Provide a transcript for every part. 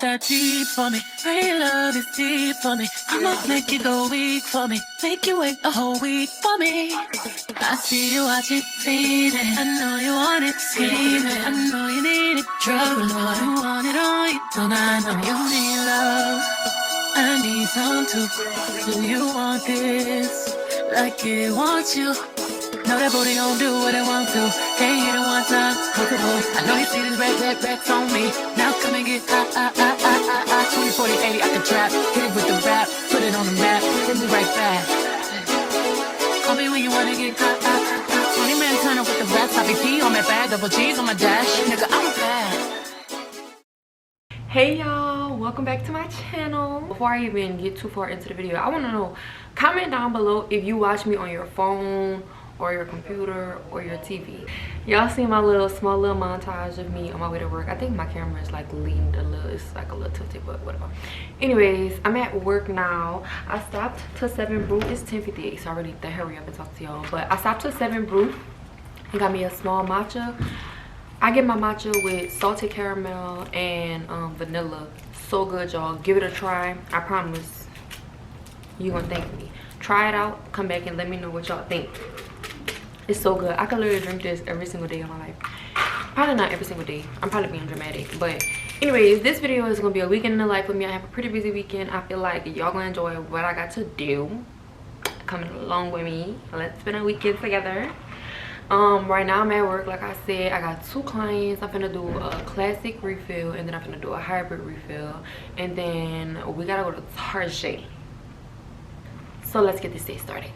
That deep for me, real love is deep for me. I'ma make you go weak for me, make you wait a whole week for me. I see you watching, feeding. I know you want it, scheming. I know you need it, drug lord. You want it all, you don't I know you need love. I need some too. Do you want this like it wants you? Know that booty gon' do what it wants to. Can't hit it one time, multiple. I know you see this racks on me. Now come and get 20, 40, 80, I can trap. Hit it with the rap, put it on the map. Hit me right back. Call me when you wanna get 20 minutes turn up with the raps. I be P on my bag, double G's on my dash. Nigga, I'm bad. Hey y'all, welcome back to my channel. Before I even get too far into the video, I want to know, comment down below if you watch me on your phone or your computer or your TV. Y'all see my small little montage of me on my way to work. I think my camera is like leaned a little, it's like a little tilted, but whatever. Anyways, I'm at work now. I stopped to 7 Brew. It's 10:58, so I really need to hurry up and talk to y'all. But I stopped to 7 Brew and got me a small matcha. I get my matcha with salted caramel and vanilla. So good, y'all. Give it a try. I promise you're gonna thank me. Try it out, come back and let me know what y'all think. It's so good. I could literally drink this every single day of my life. Probably not every single day. I'm probably being dramatic. But anyways, this video is gonna be a weekend in the life with me. I have a pretty busy weekend. I feel like y'all gonna enjoy what I got to do. Coming along with me. Let's spend a weekend together. Right now I'm at work. Like I said, I got 2 clients. I'm gonna do a classic refill and then I'm gonna do a hybrid refill, and then we gotta go to Target. So let's get this day started.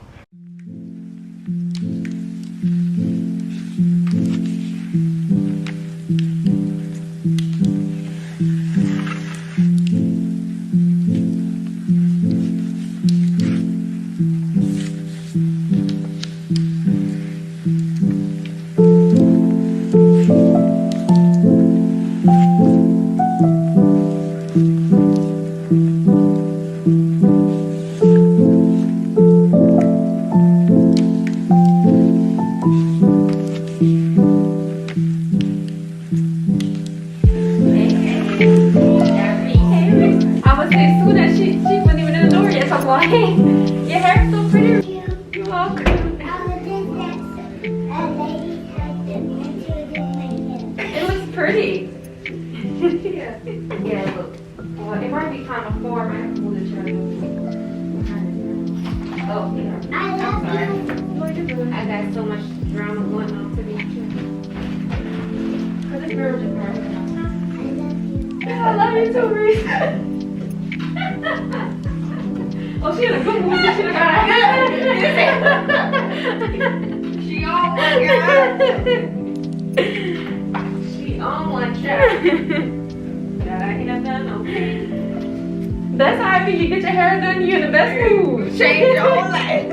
Your hair's so pretty. You're welcome. It looks pretty. Yeah. Yeah, look. It might be kind of far. I have to move the chair. Oh, yeah. I'm sorry. I got so much drama going on today, too. Because this girl just brought it up. I love you too, Reese. Oh, she had a good mood. She should have got good. She on one, girl. She on one, child. That I ain't done, okay. That's how I mean you get your hair done, you're in the best mood. Change your whole life.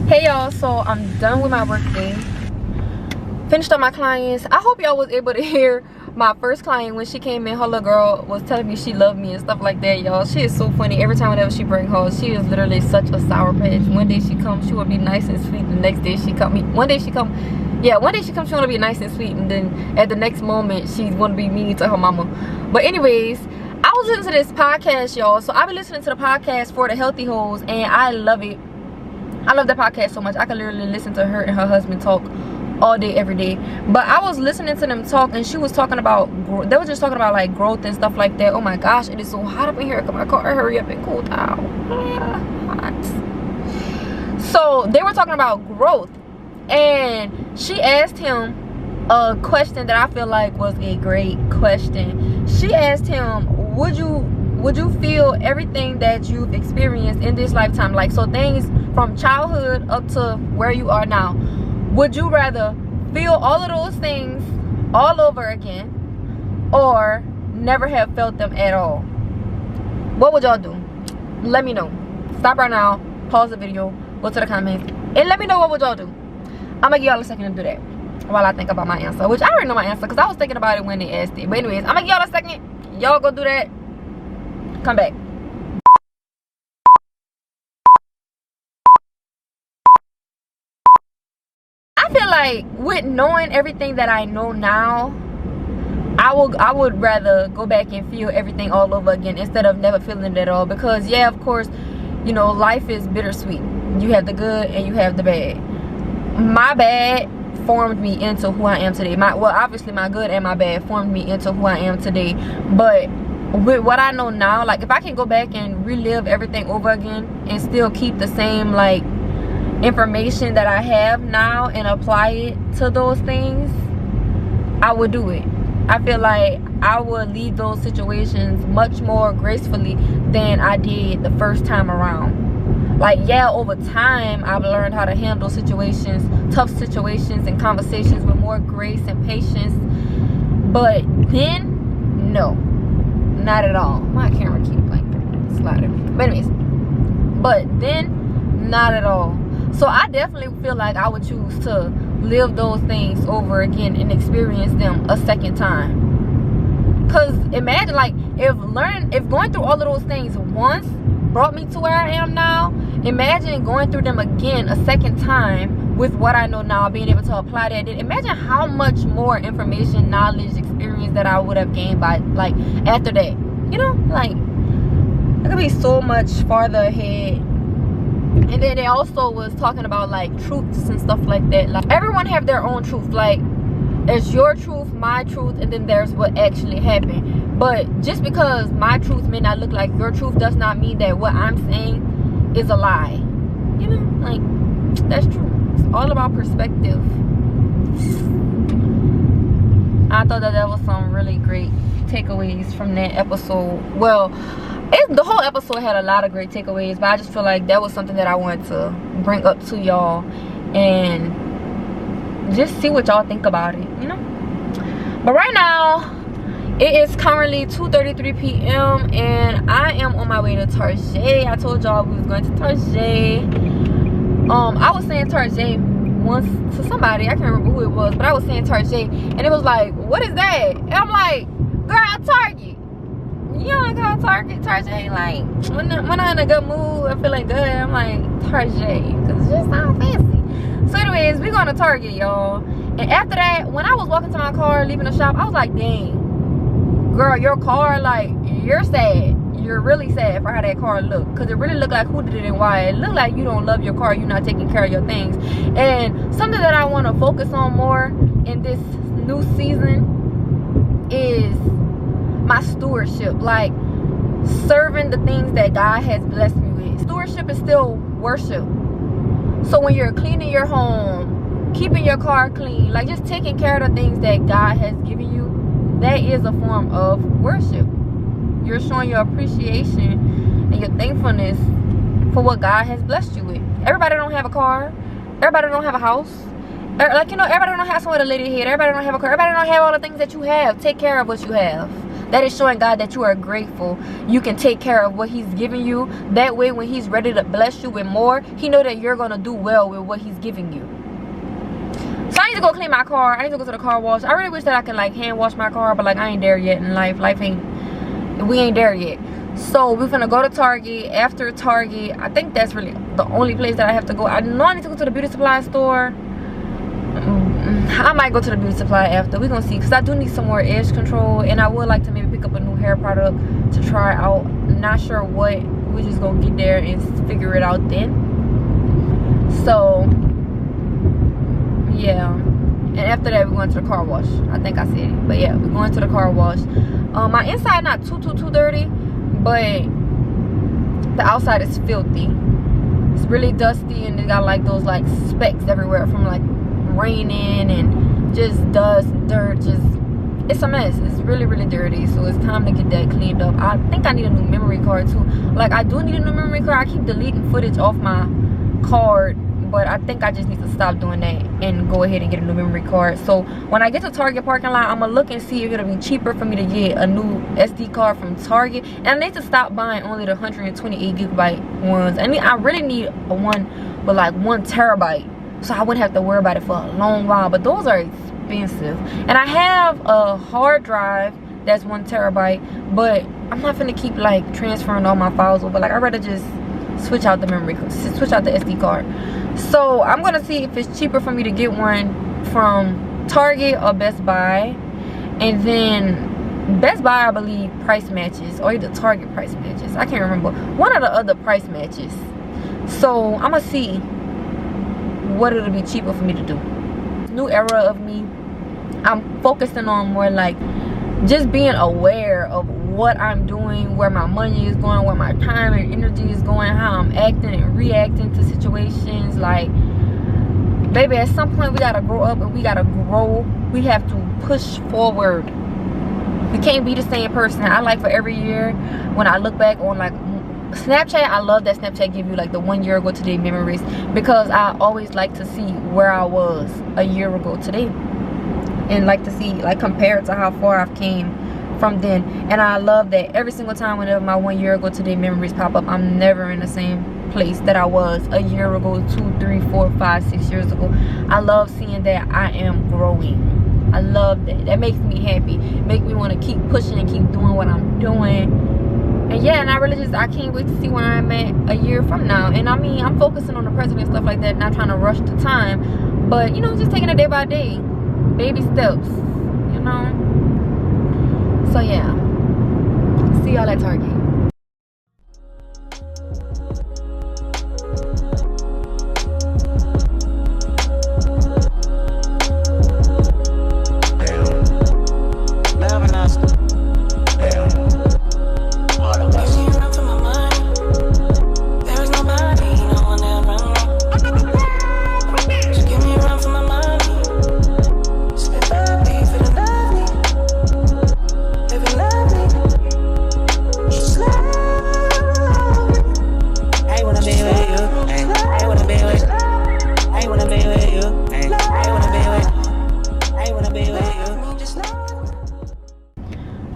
Hey y'all, so I'm done with my work day, finished up my clients. I hope y'all was able to hear my first client, when she came in, her little girl was telling me she loved me and stuff like that, y'all. She is so funny. Every time whenever she bring her, she is literally such a sour patch. One day she comes, she will be nice and sweet. The next day she come, one day she come, she want to be nice and sweet, and then at the next moment she want to be mean to her mama. But anyways, I was listening to this podcast, y'all. So I've been listening to the podcast For the Healthy Hoes, and I love it. I love that podcast so much. I can literally listen to her and her husband talk all day, every day. But I was listening to them talk, and she was talking about, they were just talking about like growth and stuff like that. Oh my gosh, it is so hot up in here. Come on, car, hurry up and cool down. Hot. So they were talking about growth, and she asked him a question that I feel like was a great question. She asked him, would you feel everything that you've experienced in this lifetime, like, so things from childhood up to where you are now, would you rather feel all of those things all over again, or never have felt them at all? What would y'all do? Let me know. Stop right now, pause the video, go to the comments, and let me know what would y'all do. I'm gonna give y'all a second to do that while I think about my answer, which I already know my answer because I was thinking about it when they asked it. But anyways, I'm gonna give y'all a second. Y'all go do that. Come back. I feel like with knowing everything that I know now, I would rather go back and feel everything all over again instead of never feeling it at all. Because yeah, of course, you know, life is bittersweet. You have the good and you have the bad. My bad formed me into who I am today. Well, obviously my good and my bad formed me into who I am today. But with what I know now, like, if I can go back and relive everything over again and still keep the same like information that I have now and apply it to those things, I would do it. I feel like I would leave those situations much more gracefully than I did the first time around. Like, yeah, over time I've learned how to handle situations, tough situations and conversations with more grace and patience, but then no, not at all. My camera keeps like sliding. But anyways, but then not at all. So I definitely feel like I would choose to live those things over again and experience them a second time. Because imagine, like, if going through all of those things once brought me to where I am now, imagine going through them again a second time with what I know now, being able to apply that. Imagine how much more information, knowledge, experience that I would have gained by, like, after that. You know, like, I could be so much farther ahead. And then they also was talking about like truths and stuff like that. Like, everyone have their own truth. Like, there's your truth, my truth, and then there's what actually happened. But just because my truth may not look like your truth does not mean that what I'm saying is a lie. You know, like, that's true. It's all about perspective. I thought that was some really great takeaways from that episode. Well, the whole episode had a lot of great takeaways, but I just feel like that was something that I wanted to bring up to y'all and just see what y'all think about it, you know. But right now it is currently 2:33 p.m. and I am on my way to Target. I told y'all we was going to Target. I was saying Target once to somebody, I can't remember who it was, but I was saying Target, and it was like, what is that? And I'm like, girl, Target. You know, I go Target, like, when I'm in a good mood, I feeling good, I'm like, Target, because it just sounds fancy. So anyways, we going to Target, y'all. And after that, when I was walking to my car, leaving the shop, I was like, dang, girl, your car, like, you're sad. You're really sad for how that car looked, because it really looked like who did it and why. It looked like you don't love your car, you're not taking care of your things. And something that I want to focus on more in this new season is my stewardship, like serving the things that God has blessed me with. Stewardship is still worship. So when you're cleaning your home, keeping your car clean, like just taking care of the things that God has given you, that is a form of worship. You're showing your appreciation and your thankfulness for what God has blessed you with. Everybody don't have a car, everybody don't have a house, like, you know, everybody don't have somewhere to lay their head, everybody don't have a car, everybody don't have all the things that you have. Take care of what you have. That is showing God that you are grateful. You can take care of what he's giving you. That way, when he's ready to bless you with more, he know that you're going to do well with what he's giving you. So I need to go clean my car. I need to go to the car wash. I really wish that I could like hand wash my car, but like I ain't there yet in life. We ain't there yet. So we're gonna go to Target. After Target, I think that's really the only place that I have to go. I know I need to go to the beauty supply store. I might go to the beauty supply after. We're gonna see, because I do need some more edge control, and I would like to maybe pick up a new hair product to try out. Not sure what. We're just gonna get there and figure it out then. So yeah, and after that we're going to the car wash. I think I said it, but yeah, we're going to the car wash. My inside not too dirty, but the outside is filthy. It's really dusty, and it got like those like specks everywhere from like raining and just dust, dirt. Just, it's a mess. It's really dirty. So it's time to get that cleaned up. I think I need a new memory card too. Like, I do need a new memory card. I keep deleting footage off my card, but I think I just need to stop doing that and go ahead and get a new memory card. So when I get to Target parking lot, I'm gonna look and see if it'll be cheaper for me to get a new SD card from Target. And I need to stop buying only the 128 gigabyte ones. I really need a one with like 1 terabyte, so I wouldn't have to worry about it for a long while. But those are expensive. And I have a hard drive that's 1 terabyte, but I'm not gonna keep like transferring all my files over. Like, I'd rather just switch out the switch out the SD card. So I'm gonna see if it's cheaper for me to get one from Target or Best Buy. And then Best Buy, I believe, price matches, or either Target price matches. I can't remember. One of the other price matches. So I'm gonna see what it'll be cheaper for me to do. New era of me. I'm focusing on more like just being aware of what I'm doing, where my money is going, where my time and energy is going, how I'm acting and reacting to situations. Like, baby, at some point we gotta grow up and we gotta grow. We have to push forward. We can't be the same person. I like for every year, when I look back on like Snapchat, I love that Snapchat give you like the 1 year ago today memories, because I always like to see where I was a year ago today, and like to see, like, compare it to how far I've came from then. And I love that every single time whenever my 1 year ago today memories pop up, I'm never in the same place that I was a year ago, 2, 3, 4, 5, 6 years ago. I love seeing that I am growing. I love that. That makes me happy. Make me want to keep pushing and keep doing what I'm doing. And yeah, and I can't wait to see where I'm at a year from now. And I mean, I'm focusing on the present and stuff like that, not trying to rush the time, but you know, just taking it day by day, baby steps, you know. So yeah, see y'all at Target.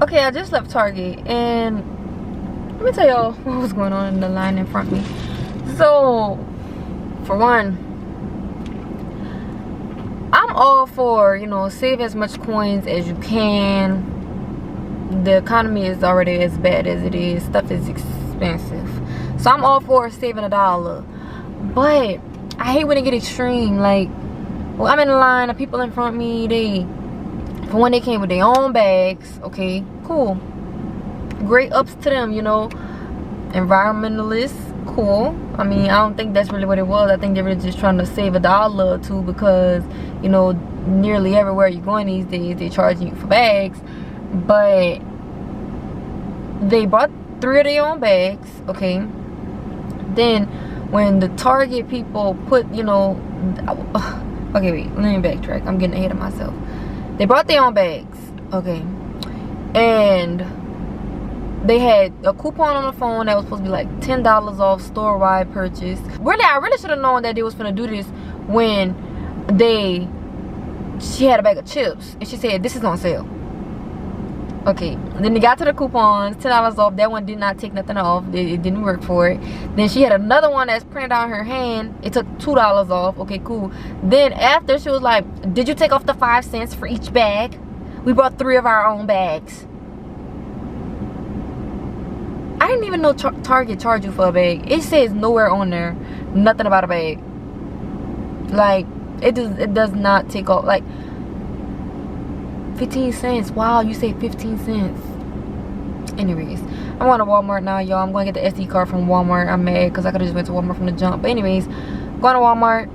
Okay, I just left Target, and let me tell y'all what was going on in the line in front of me. So, for one, I'm all for, you know, save as much coins as you can. The economy is already as bad as it is. Stuff is expensive. So I'm all for saving $1. But I hate when it get extreme. Like, well, I'm in the line, the people in front of me, for when they came with their own bags, okay, cool. Great ups to them, you know. Environmentalists, cool. I mean, I don't think that's really what it was. I think they were just trying to save $1 or $2, because, you know, nearly everywhere you're going these days, they're charging you for bags. But they bought 3 of their own bags, okay. Then when the Target people put, you know, okay, wait, let me backtrack. I'm getting ahead of myself. They brought their own bags, okay, and they had a coupon on the phone that was supposed to be like $10 off store-wide purchase. Really, I really should have known that they was gonna do this when she had a bag of chips and she said, "This is on sale." Okay, then they got to the coupons, $10 off. That one did not take nothing off. It didn't work for it. Then she had another one that's printed out in her hand. It took $2 off. Okay, cool. Then after, she was like, did you take off the 5 cents for each bag? We bought 3 of our own bags. I didn't even know Target charged you for a bag. It says nowhere on there nothing about a bag. Like, it does not take off. Like, 15 cents. Wow, you say 15 cents. Anyways, I'm going to Walmart now, y'all. I'm going to get the SD card from Walmart. I'm mad because I could have just went to Walmart from the jump. But anyways, going to Walmart,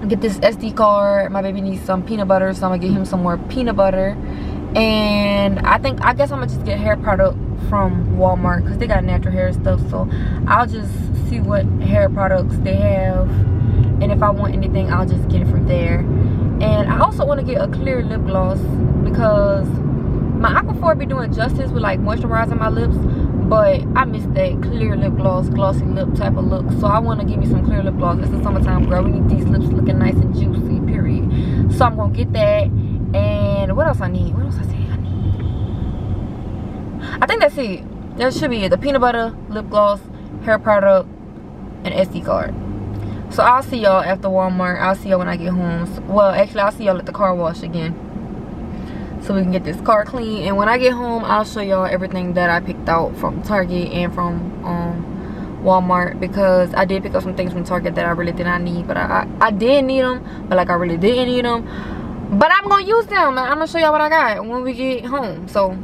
get this SD card. My baby needs some peanut butter, so I'm going to get him some more peanut butter. And I guess I'm going to just get hair product from Walmart because they got natural hair stuff. So I'll just see what hair products they have. And if I want anything, I'll just get it from there. And I also want to get a clear lip gloss because my Aquaphor be doing justice with like moisturizing my lips, but I miss that clear lip gloss, glossy lip type of look. So I want to give me some clear lip gloss. It's the summertime, girl. We need these lips looking nice and juicy, period. So I'm gonna get that. And what else I need? What else I say I need? I think that's it. That should be it. The peanut butter, lip gloss, hair product, and SD card. So I'll see y'all after Walmart. I'll see y'all when I get home. Well, actually, I'll see y'all at the car wash again, so we can get this car clean. And when I get home, I'll show y'all everything that I picked out from Target and from Walmart, because I did pick up some things from Target that I really did not need, but I did need them, but like I really didn't need them. But I'm gonna use them, and I'm gonna show y'all what I got when we get home. So.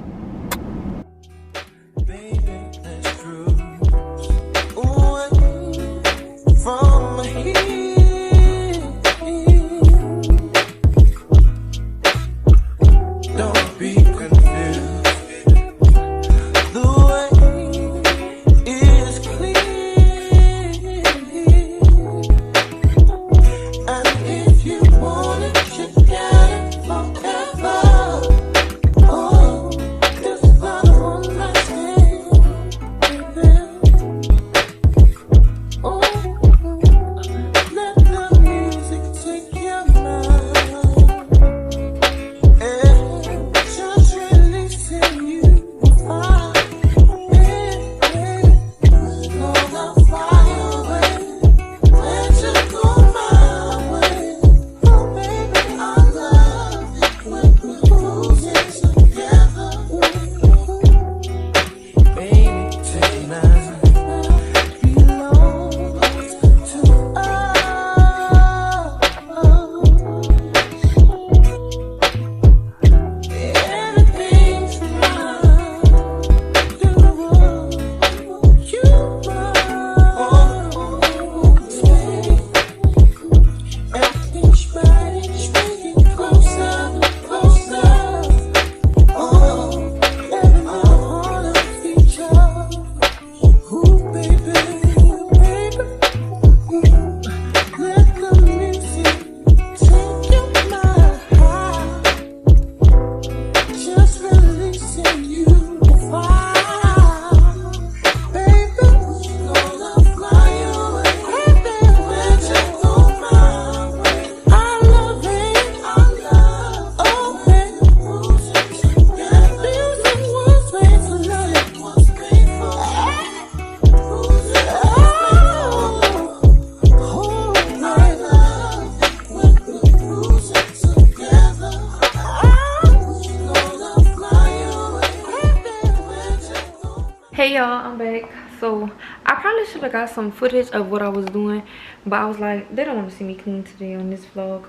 Hey y'all, I'm back. So I probably should have got some footage of what I was doing, but I was like, they don't want to see me clean today on this vlog.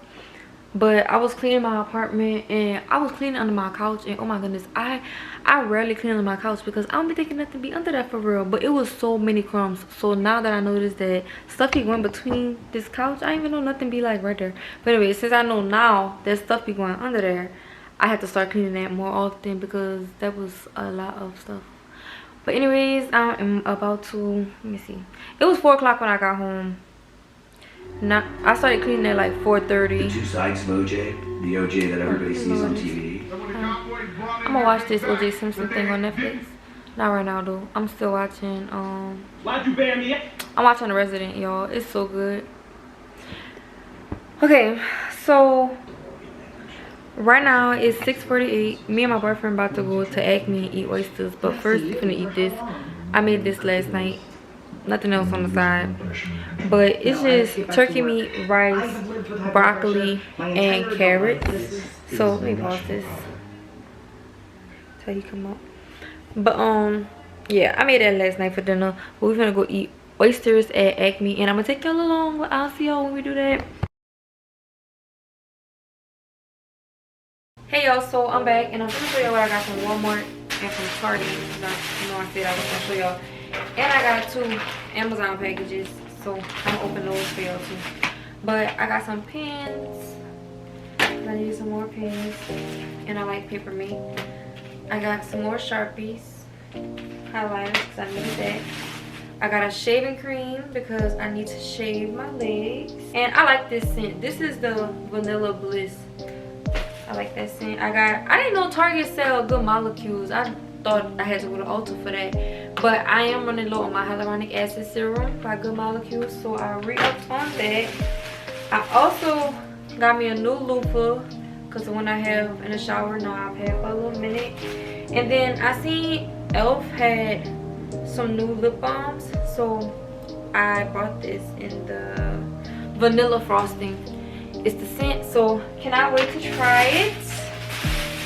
But I was cleaning my apartment, and I was cleaning under my couch, and oh my goodness, I rarely clean under my couch because I don't be thinking nothing be under that for real. But it was so many crumbs. So now that I noticed that stuff be going between this couch, I didn't even know nothing be like right there. But anyway, since I know now that stuff be going under there, I have to start cleaning that more often because that was a lot of stuff. But anyways, I am about to, let me see. It was 4 o'clock when I got home. Now I started cleaning at like 4:30. The two sides of OJ, the OJ that everybody sees on TV. I'm gonna watch this OJ Simpson thing on Netflix. Not right now though. I'm still watching Why'd you ban me? I'm watching The Resident, y'all. It's so good. Okay, so Right now it's 6:48. Me and my boyfriend about to go to Acme and eat oysters, but first we're gonna eat this. I made this last night. Nothing else on the side, but it's just turkey meat, rice, broccoli, and carrots. So let me pause this till he come up. But yeah, I made that last night for dinner. But we're gonna go eat oysters at Acme, and I'm gonna take y'all along. I'll see y'all when we do that. Hey y'all, so I'm back and I'm gonna show y'all what I got from Walmart and from Target. You know I said I was gonna show y'all. And I got 2 Amazon packages, so I'm gonna open those for y'all too. But I got some pens. I need some more pens, and I like paper mate. I got some more Sharpies, highlighters because I needed that. I got a shaving cream because I need to shave my legs. And I like this scent. This is the Vanilla Bliss. I like that scent. I didn't know Target sell good molecules. I thought I had to go to Ulta for that. But I am running low on my hyaluronic acid serum by Good Molecules, so I re-upped on that. I also got me a new loofah because the one I have in the shower now I've had for a little minute. And then I seen Elf had some new lip balms, so I bought this in the vanilla frosting. It's the scent, so cannot wait to try it.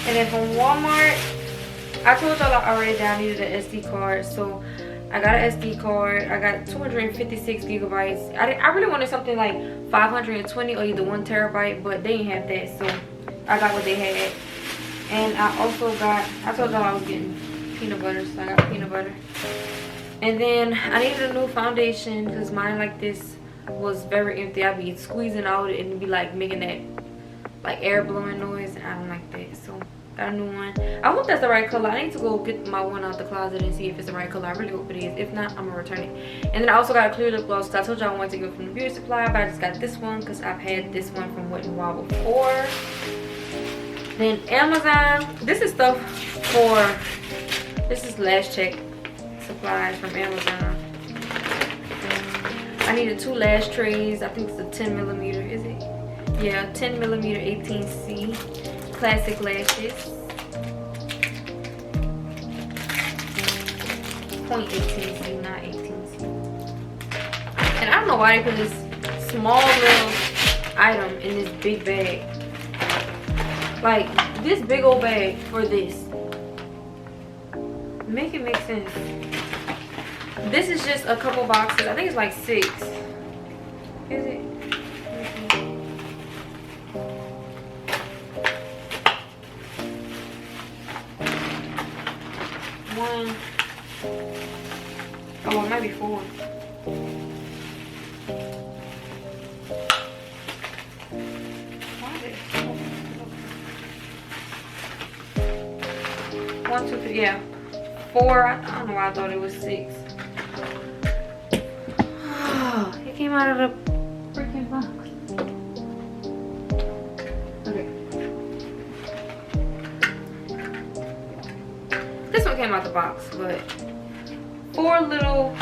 And then from Walmart, I told y'all already that I needed an SD card, so I got an SD card. I got 256 gigabytes. I really wanted something like 520 or either 1 terabyte, but they didn't have that, so I got what they had. And I also got, I told y'all I was getting peanut butter, so I got peanut butter. And then I needed a new foundation because mine like this was very empty. I'd be squeezing out and it'd be like making that like air blowing noise, and I don't like that, so got a new one. I hope that's the right color. I need to go get my one out the closet and see if it's the right color. I really hope it is. If not, I'm gonna return it. And then I also got a clear lip gloss. So I told y'all I wanted to get from the beauty supply, but I just got this one because I've had this one from Wet n Wild before. Then Amazon, this is stuff for, this is lash check supplies from Amazon. I needed 2 lash trays. I think it's a 10 millimeter, is it? Yeah, 10 millimeter 18C classic lashes. Point 18C, not 18C. And I don't know why they put this small little item in this big bag. Like this big old bag for this. Make it make sense. This is just a couple boxes. I think it's like 6. Is it? One. Oh, it might be 4. Why is it? 1, 2, 3. Yeah, 4. I don't know why I thought it was 6. It came out of the freaking box. Okay. This one came out the box, but 4 little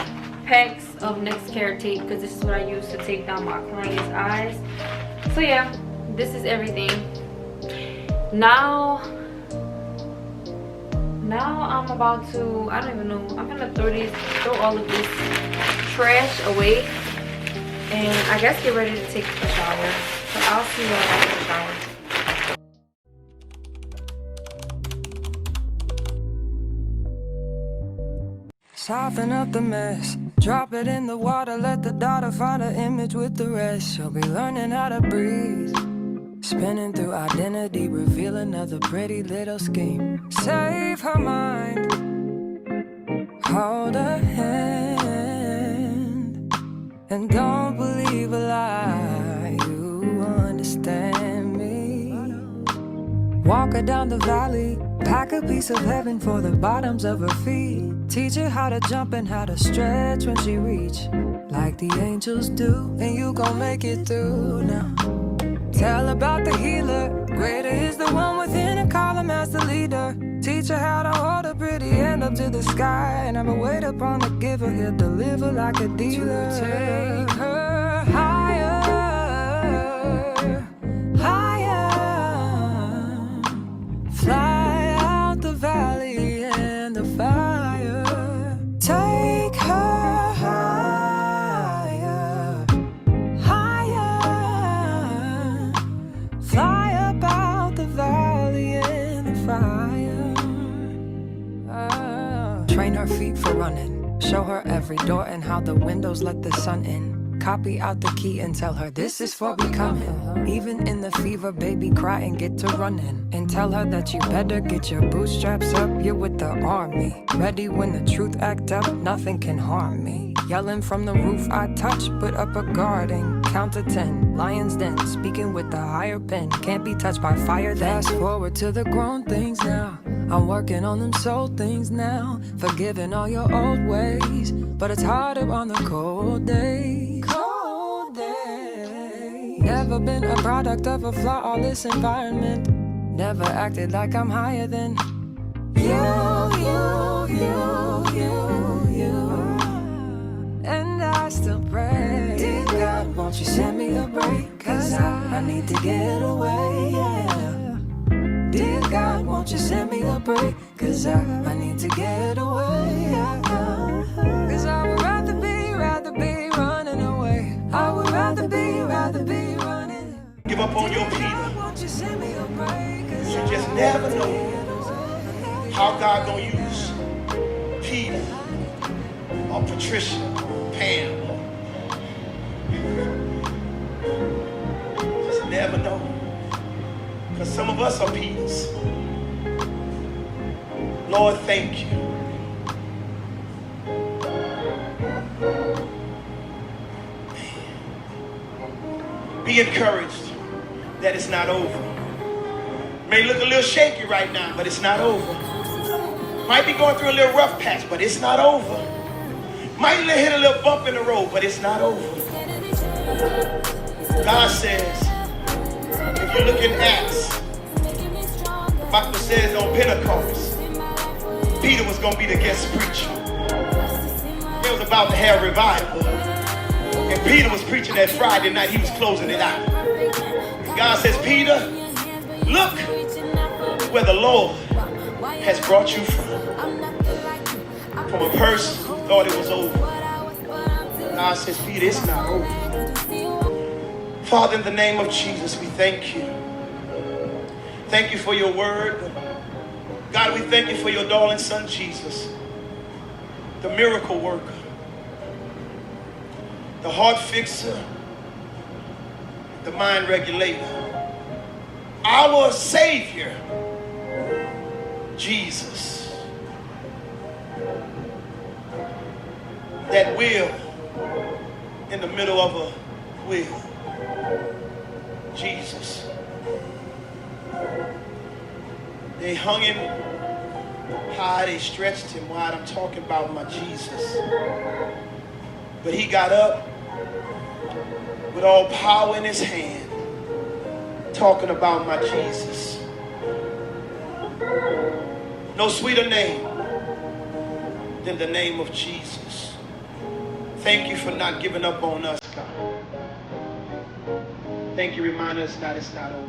packs of Nextcare tape because this is what I use to tape down my client's eyes. So yeah, this is everything. Now I'm about to, I don't even know, I'm gonna throw all of this trash away and I guess get ready to take a shower. So I'll see you after the shower. Soften up the mess, drop it in the water, let the daughter find her image with the rest. She'll be learning how to breathe, spinning through identity, reveal another pretty little scheme. Save her mind, hold her hand, and don't believe a lie, you understand me. Walk her down the valley, pack a piece of heaven for the bottoms of her feet. Teach her how to jump and how to stretch when she reach, like the angels do, and you gon' make it through now. Tell about the healer, greater is the one within and call him as the leader. Teach her how to hold a pretty hand up to the sky, and I'ma wait upon the giver, he'll deliver like a dealer. To take her higher, higher. the fire. Take her higher, higher. Fly about the valley in the fire. Train her feet for running. Show her every door and how the windows let the sun in. Copy out the key and tell her this is for becoming. Even in the fever, baby, cry and get to running. And tell her that you better get your bootstraps up. You're with the army, ready when the truth act up. Nothing can harm me. Yelling from the roof, I touch, put up a guard and count to 10. Lions den, speaking with the higher pen. Can't be touched by fire. Fast forward to the grown things now. I'm working on them soul things now. Forgiving all your old ways, but it's harder on the cold days. Cold days. Never been a product of a flawless environment. Never acted like I'm higher than you. And I still pray, dear God, won't you send me a break? Cause I need to get away, yeah. Dear God, won't you send me a break? Cause I need to get away, yeah. Cause I would rather be running away. I would rather be running. Give up on your Peter. Won't you send me a break? You just never know how God gonna use Peter or Patricia, Pam. Just never know. Because some of us are Peters. Lord, thank you. Be encouraged that it's not over. May look a little shaky right now, but it's not over. Might be going through a little rough patch, but it's not over. Might hit a little bump in the road, but it's not over. God says, if you look in Acts, the Bible says on Pentecost, Peter was going to be the guest preacher. They was about to have revival. And Peter was preaching that Friday night. He was closing it out. And God says, Peter, look where the Lord has brought you from. From a person who thought it was over. God says, Peter, it's not over. Father, in the name of Jesus, we thank you. Thank you for your word. God, we thank you for your darling son, Jesus, the miracle worker, the heart fixer, the mind regulator, our Savior, Jesus, that will in the middle of a will, Jesus. They hung him high, they stretched him wide. I'm talking about my Jesus. But he got up with all power in his hand, talking about my Jesus. No sweeter name than the name of Jesus. Thank you for not giving up on us, God. Thank you, reminding us that it's not over.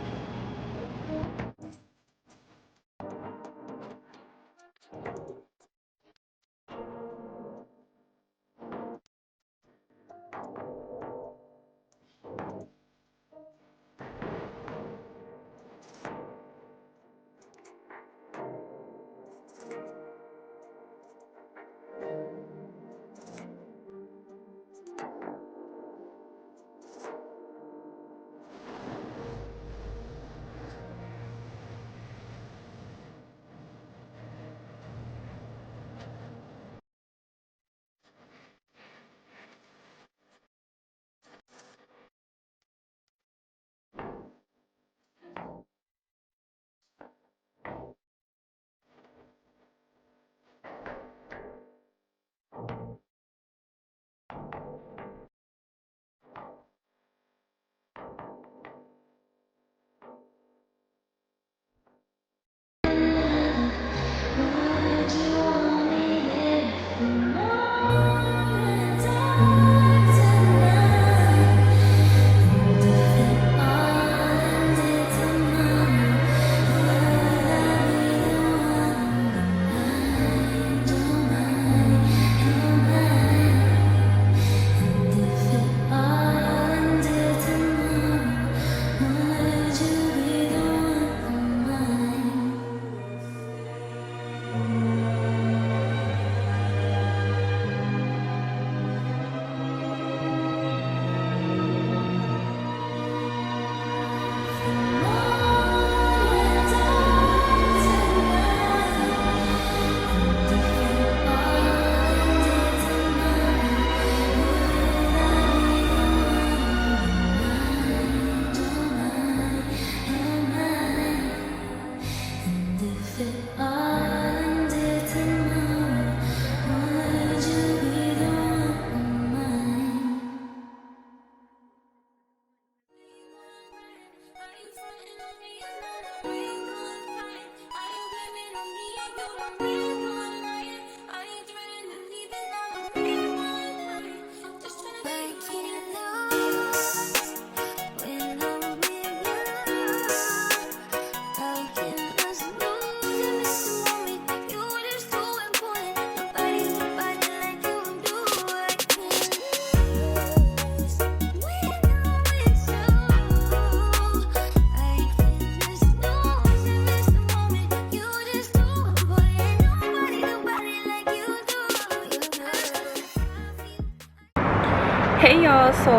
Hey y'all, so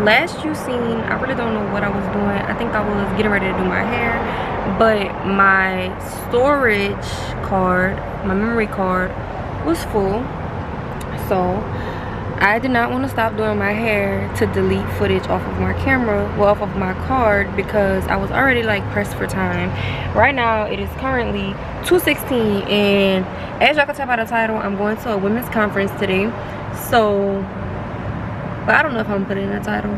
last you seen, I really don't know what I was doing. I think I was getting ready to do my hair, but my storage card, my memory card was full. So I did not want to stop doing my hair to delete footage off of my camera, well, off of my card, because I was already like pressed for time. Right now it is currently 2:16, and as y'all can tell by the title, I'm going to a women's conference today. So, but I don't know if I'm gonna put it in the title.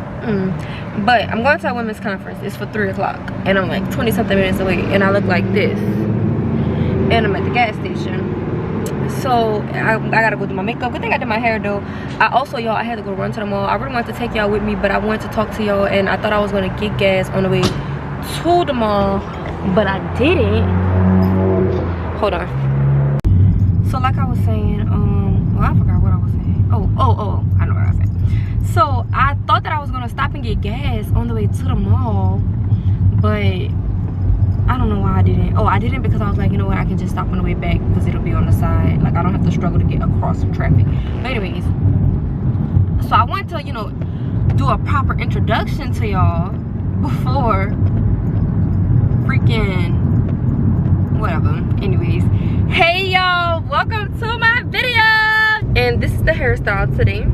But I'm going to a women's conference. It's for 3 o'clock, and I'm like 20 something minutes away, and I look like this, and I'm at the gas station. So I gotta go do my makeup. Good thing I did my hair though. I had to go run to the mall. I really wanted to take y'all with me, but I wanted to talk to y'all, and I thought I was gonna get gas on the way to the mall, but I didn't. Hold on. So like I was saying, well, I forgot what I was saying. Oh, I know what I was saying. So I thought that I was gonna stop and get gas on the way to the mall, but I don't know why I didn't. Oh, I didn't because I was like, you know what, I can just stop on the way back because it'll be on the side. Like, I don't have to struggle to get across the traffic. But anyways, so I wanted to, you know, do a proper introduction to y'all before freaking whatever. Anyways, hey y'all, welcome to my video. And this is the hairstyle today.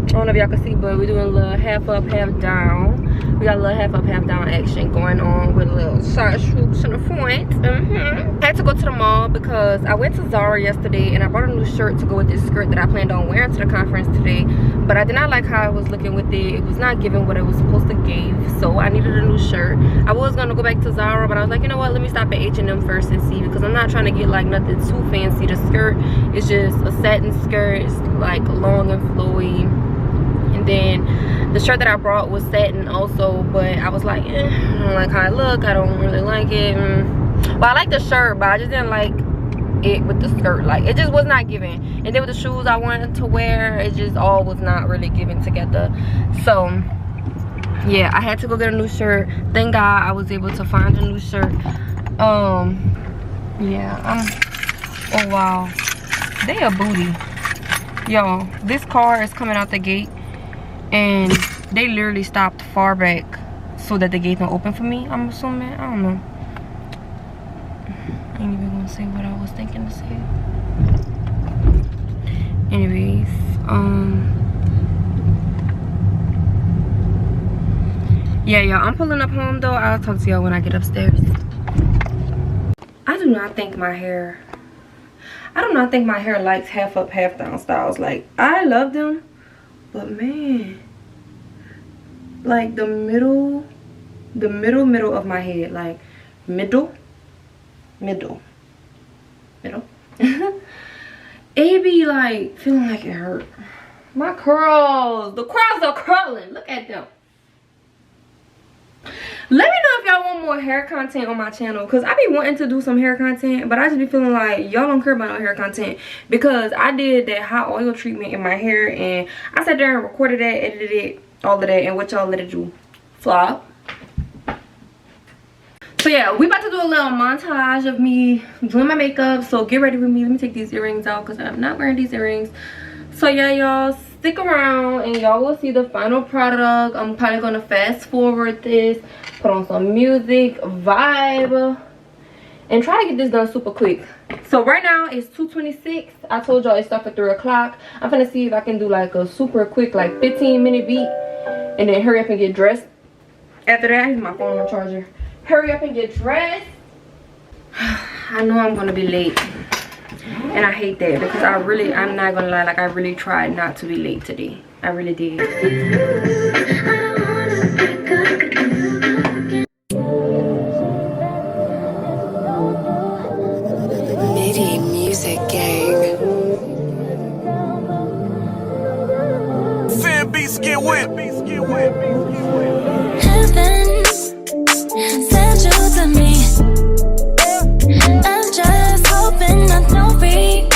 I don't know if y'all can see, but we're doing a little half up, half down. We got a little half up, half down action going on with a little side swoops in the front. I had to go to the mall because I went to Zara yesterday and I bought a new shirt to go with this skirt that I planned on wearing to the conference today. But I did not like how I was looking with it. It was not giving what it was supposed to give, so I needed a new shirt. I was gonna go back to Zara, but I was like, you know what, let me stop at H&M first and see, because I'm not trying to get like nothing too fancy. The skirt is just a satin skirt. It's like long and flowy. And then the shirt that I brought was satin also, but I was like, I don't like how I look. I don't really like it. Well, I like the shirt, but I just didn't like it with the skirt. Like, it just was not giving. And then with the shoes I wanted to wear, it just all was not really giving together. So yeah, I had to go get a new shirt. Thank God I was able to find a new shirt. Yeah, oh wow, they a booty, y'all. This car is coming out the gate, and they literally stopped far back so that the gate don't open for me, I'm assuming. I don't know. I ain't even gonna say what I was thinking to say. Anyways, yeah, y'all, I'm pulling up home though. I'll talk to y'all when I get upstairs. I do not think my hair likes half up, half down styles. Like, I love them, but man, like the middle of my head, like middle it be like feeling like it hurt. My curls, the curls are curling. Look at them. Let me know if y'all want more hair content on my channel, because I be wanting to do some hair content, but I just be feeling like y'all don't care about no hair content, because I did that hot oil treatment in my hair and I sat there and recorded that, edited it, all of that, and what y'all let it do? Flop. So yeah, we about to do a little montage of me doing my makeup, so get ready with me. Let me take these earrings out because I'm not wearing these earrings. So yeah, y'all, stick around and y'all will see the final product. I'm probably gonna fast forward this, put on some music, vibe, and try to get this done super quick. So right now it's 2:26. I told y'all it starts at 3 o'clock. I'm gonna see if I can do like a super quick, like 15-minute beat, and then hurry up and get dressed. After that, here's my phone on charger. Hurry up and get dressed. I know I'm gonna be late, and I hate that, because I'm not gonna lie, like I really tried not to be late today. I really did. MIDI Music Gang. Fan beats get wet. Heaven sent you to me. I'm just hoping that no repeat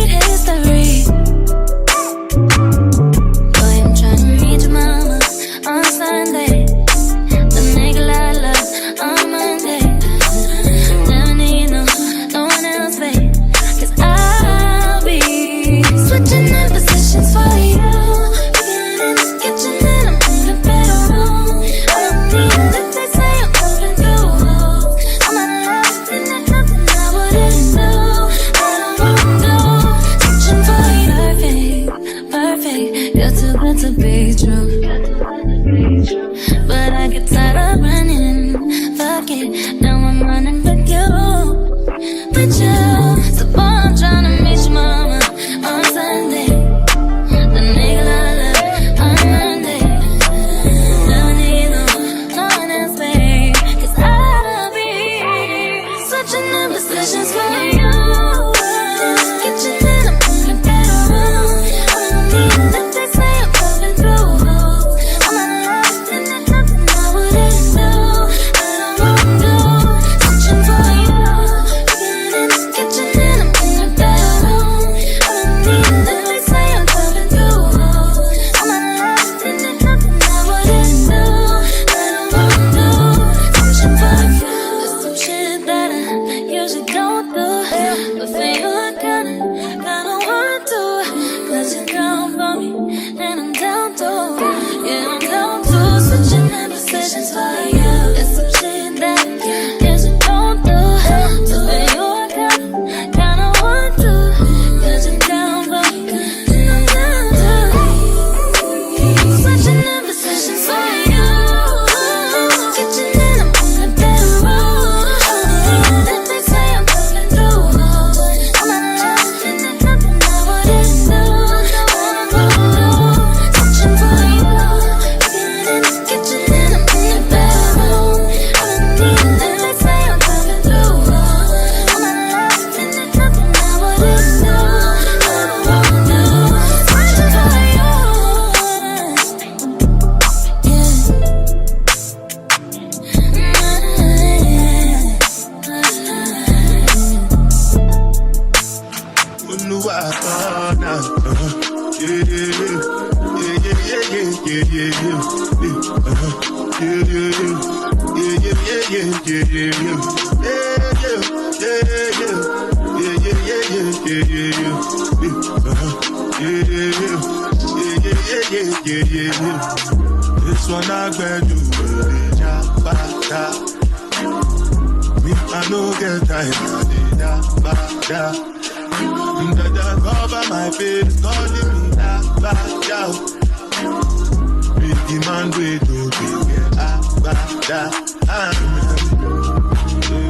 history. Boy, I'm trying to meet your mama on Sunday. The nigga I love on Monday. Never need no one else, babe, 'cause I'll be switching in positions for you. This one I grab you, me, I know get time, da cover my face, calling me big man, wait to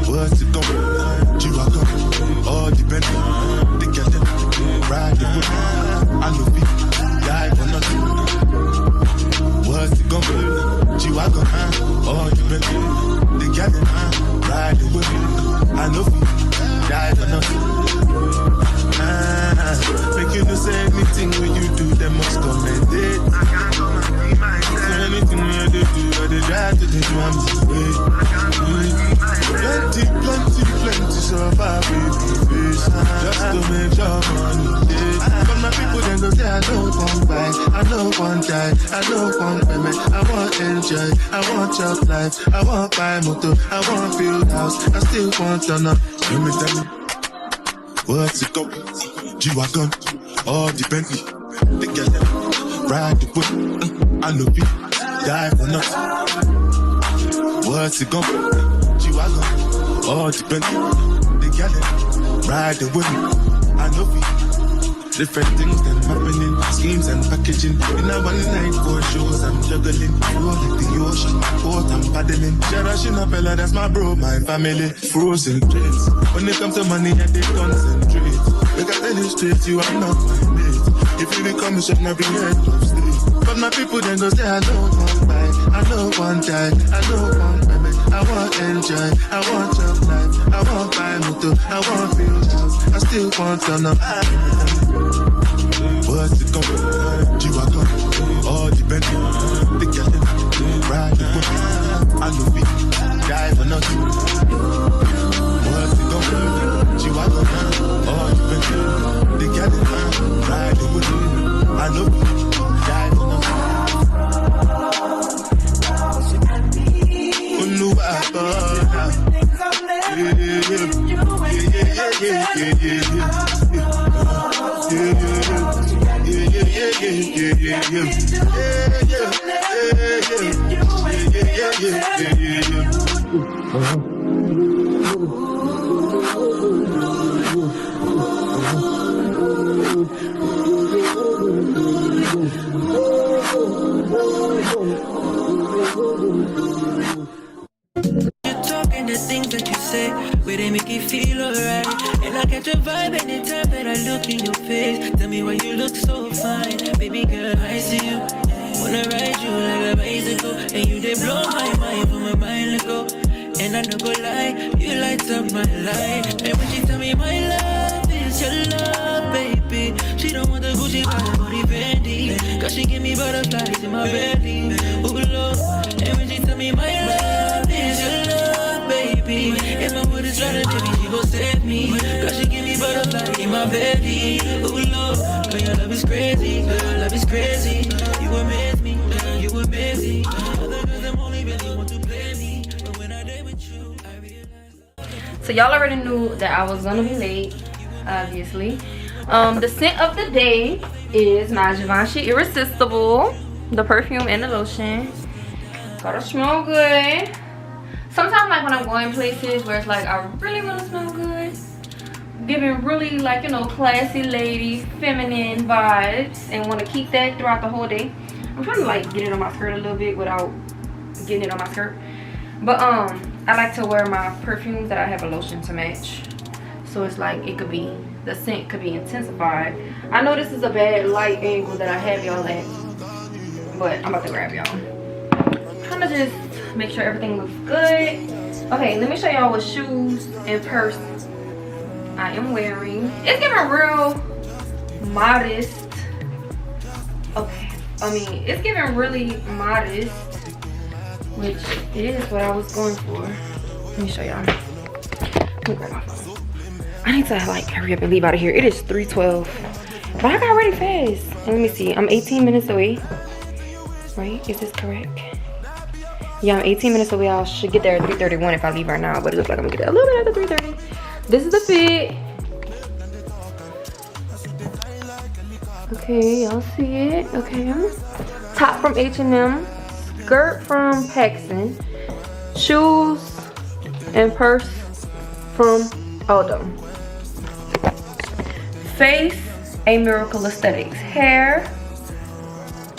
what's it coming? G-Wagon, all depending. They get them, ride the whip. I know people die for nothing. What's it coming? G-Wagon, all depending. They get them, ride the whip. I know people die for nothing. Make you do say anything when you do, they must commendate. So anything when you do, or they try to do, I'm plenty survive face. Just to make sure money day. But my people then go say I don't want buy, I don't want die, I don't want payment, I want enjoy, I want chop life, I want buy motor, I want build house, I still want to know. Let me tell you, what's it called? G-Wagon, all the Bentley, they get them, ride the whip, I know people die for nothing. What's it called? G-Wagon, all the Bentley, they get them, ride the whip, I know people. Different things that happening, schemes and packaging. In a one night for shows, I'm juggling. Roll like the ocean, port, I'm paddling. Cherishing a fella, that's my bro, my family. Frozen dreams. When it comes to money, I they concentrate. Look at the straight, you are not my mate. If you become a shop, now be head of state. But my people then go say, I don't want buy, I don't want die, I don't want payment, I want enjoy, I want job life, I want buy motor, I want build house, I still want to know. What's it coming? G-Wagon, all the Bentley, they get them, ride the whip, I know people die for nothing. What's it coming? G-Wagon, all the Bentley, they get them, ride the whip, I know people die for nothing. The things that you say, where they make you feel alright. And I catch a vibe anytime that I look in your face. Tell me why you look so fine. Baby girl, I see you. Wanna ride you like a bicycle. And you they blow my mind from my mind ago. And I no go lie, you light up my life. And when she tell me my love is your love, baby, she don't want the Gucci vibe or the Fendi. Cause she give me butterflies in my belly. Ooh, Lord. And when she tell me my love is your love, baby, if my wood is running, baby, she gon' save me. Cause she give me butterfly in my belly. Oh Lord, girl, your love is crazy. Girl, your love is crazy. You amaze me, girl, you amaze me. Other girls, them only really want to play me. But when I did with you, I realized. So y'all already knew that I was gonna be late, obviously. The scent of the day is my Givenchy Irresistible. The perfume and the lotion. Gotta smell good. Sometimes like when I'm going places where it's like I really want to smell good, giving really like, you know, classy lady, feminine vibes, and want to keep that throughout the whole day. I'm trying to like get it on my skirt a little bit without getting it on my skirt. But I like to wear my perfumes that I have a lotion to match. So it's like it could be, the scent could be intensified. I know this is a bad light angle that I have y'all at, but I'm about to grab y'all. I'm gonna just make sure everything looks good. Okay, let me show y'all what shoes and purse I am wearing. It's giving real modest. Okay, I mean, it's giving really modest, which is what I was going for. Let me show y'all. Let me grab my phone. I need to like hurry up and leave out of here. It is 3:12, but I got ready fast. And let me see, I'm 18 minutes away. Right, is this correct? Yeah, I'm 18 minutes away. I should get there at 3:31 if I leave right now, but it looks like I'm gonna get there a little bit after 3:30. This is the fit. Okay, y'all see it? Okay, top from H&M, skirt from Paxton, shoes and purse from Aldo. Face, A Miracle Aesthetics. Hair,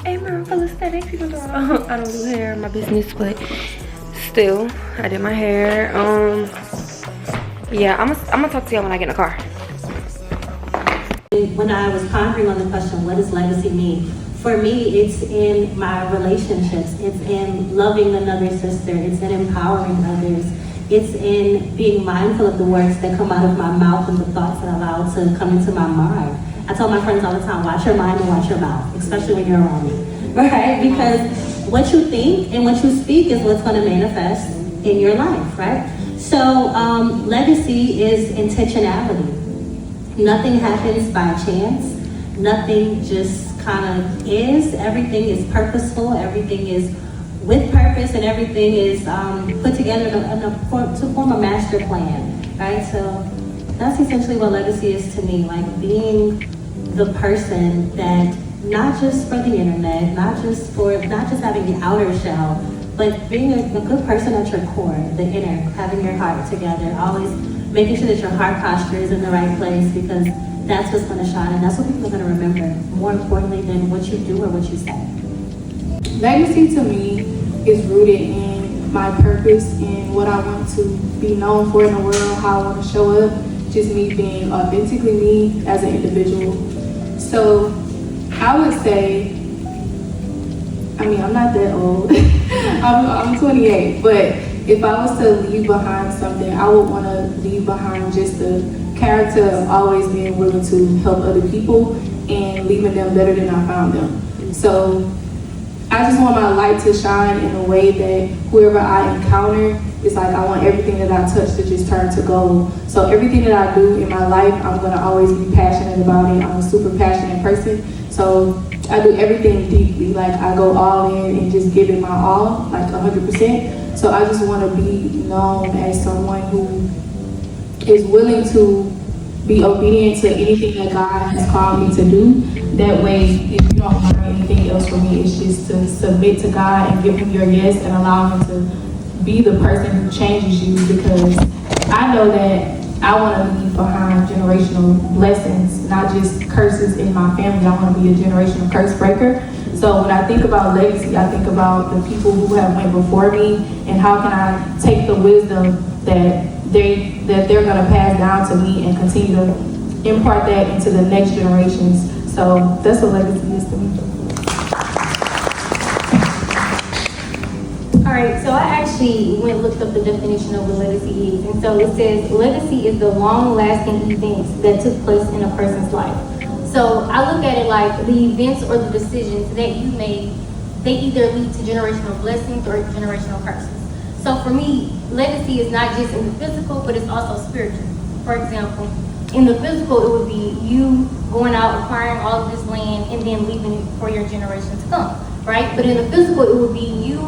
A Miracle Aesthetics. Even though I don't do hair in my business, but still, I did my hair. Yeah, I'm gonna talk to y'all when I get in the car. When I was pondering on the question, what does legacy mean? For me, it's in my relationships. It's in loving another sister. It's in empowering others. It's in being mindful of the words that come out of my mouth and the thoughts that I allow to come into my mind. I tell my friends all the time, watch your mind and watch your mouth, especially when you're around me, right? Because what you think and what you speak is what's going to manifest in your life, right? So legacy is intentionality. Nothing happens by chance. Nothing just kind of is. Everything is purposeful. Everything is with purpose, and everything is put together to form a master plan, right? So that's essentially what legacy is to me, like being the person that, not just for the internet, not just having the outer shell, but being a good person at your core, the inner, having your heart together, always making sure that your heart posture is in the right place, because that's what's going to shine, and that's what people are going to remember, more importantly than what you do or what you say. Legacy to me is rooted in my purpose and what I want to be known for in the world, how I want to show up, just me being authentically me as an individual. So I would say, I mean, I'm not that old. I'm 28, but if I was to leave behind something, I would want to leave behind just the character of always being willing to help other people and leaving them better than I found them. So I just want my light to shine in a way that whoever I encounter, it's like I want everything that I touch to just turn to gold. So everything that I do in my life, I'm going to always be passionate about it. I'm a super passionate person. So I do everything deeply. Like I go all in and just give it my all, like 100%. So I just want to be known as someone who is willing to be obedient to anything that God has called me to do. That way, if you don't learn anything else from me, it's just to submit to God and give him your yes and allow him to be the person who changes you, because I know that I want to leave behind generational blessings, not just curses in my family. I want to be a generational curse breaker. So when I think about legacy, I think about the people who have went before me, and how can I take the wisdom that they're going to pass down to me and continue to impart that into the next generations. So that's what legacy is to me. All right, so I actually went and looked up the definition of what legacy is. And so it says, legacy is the long-lasting events that took place in a person's life. So I look at it like the events or the decisions that you made, they either lead to generational blessings or generational curses. So for me, legacy is not just in the physical, but it's also spiritual. For example, in the physical, it would be you going out, acquiring all of this land, and then leaving it for your generation to come, right? But in the physical, it would be you,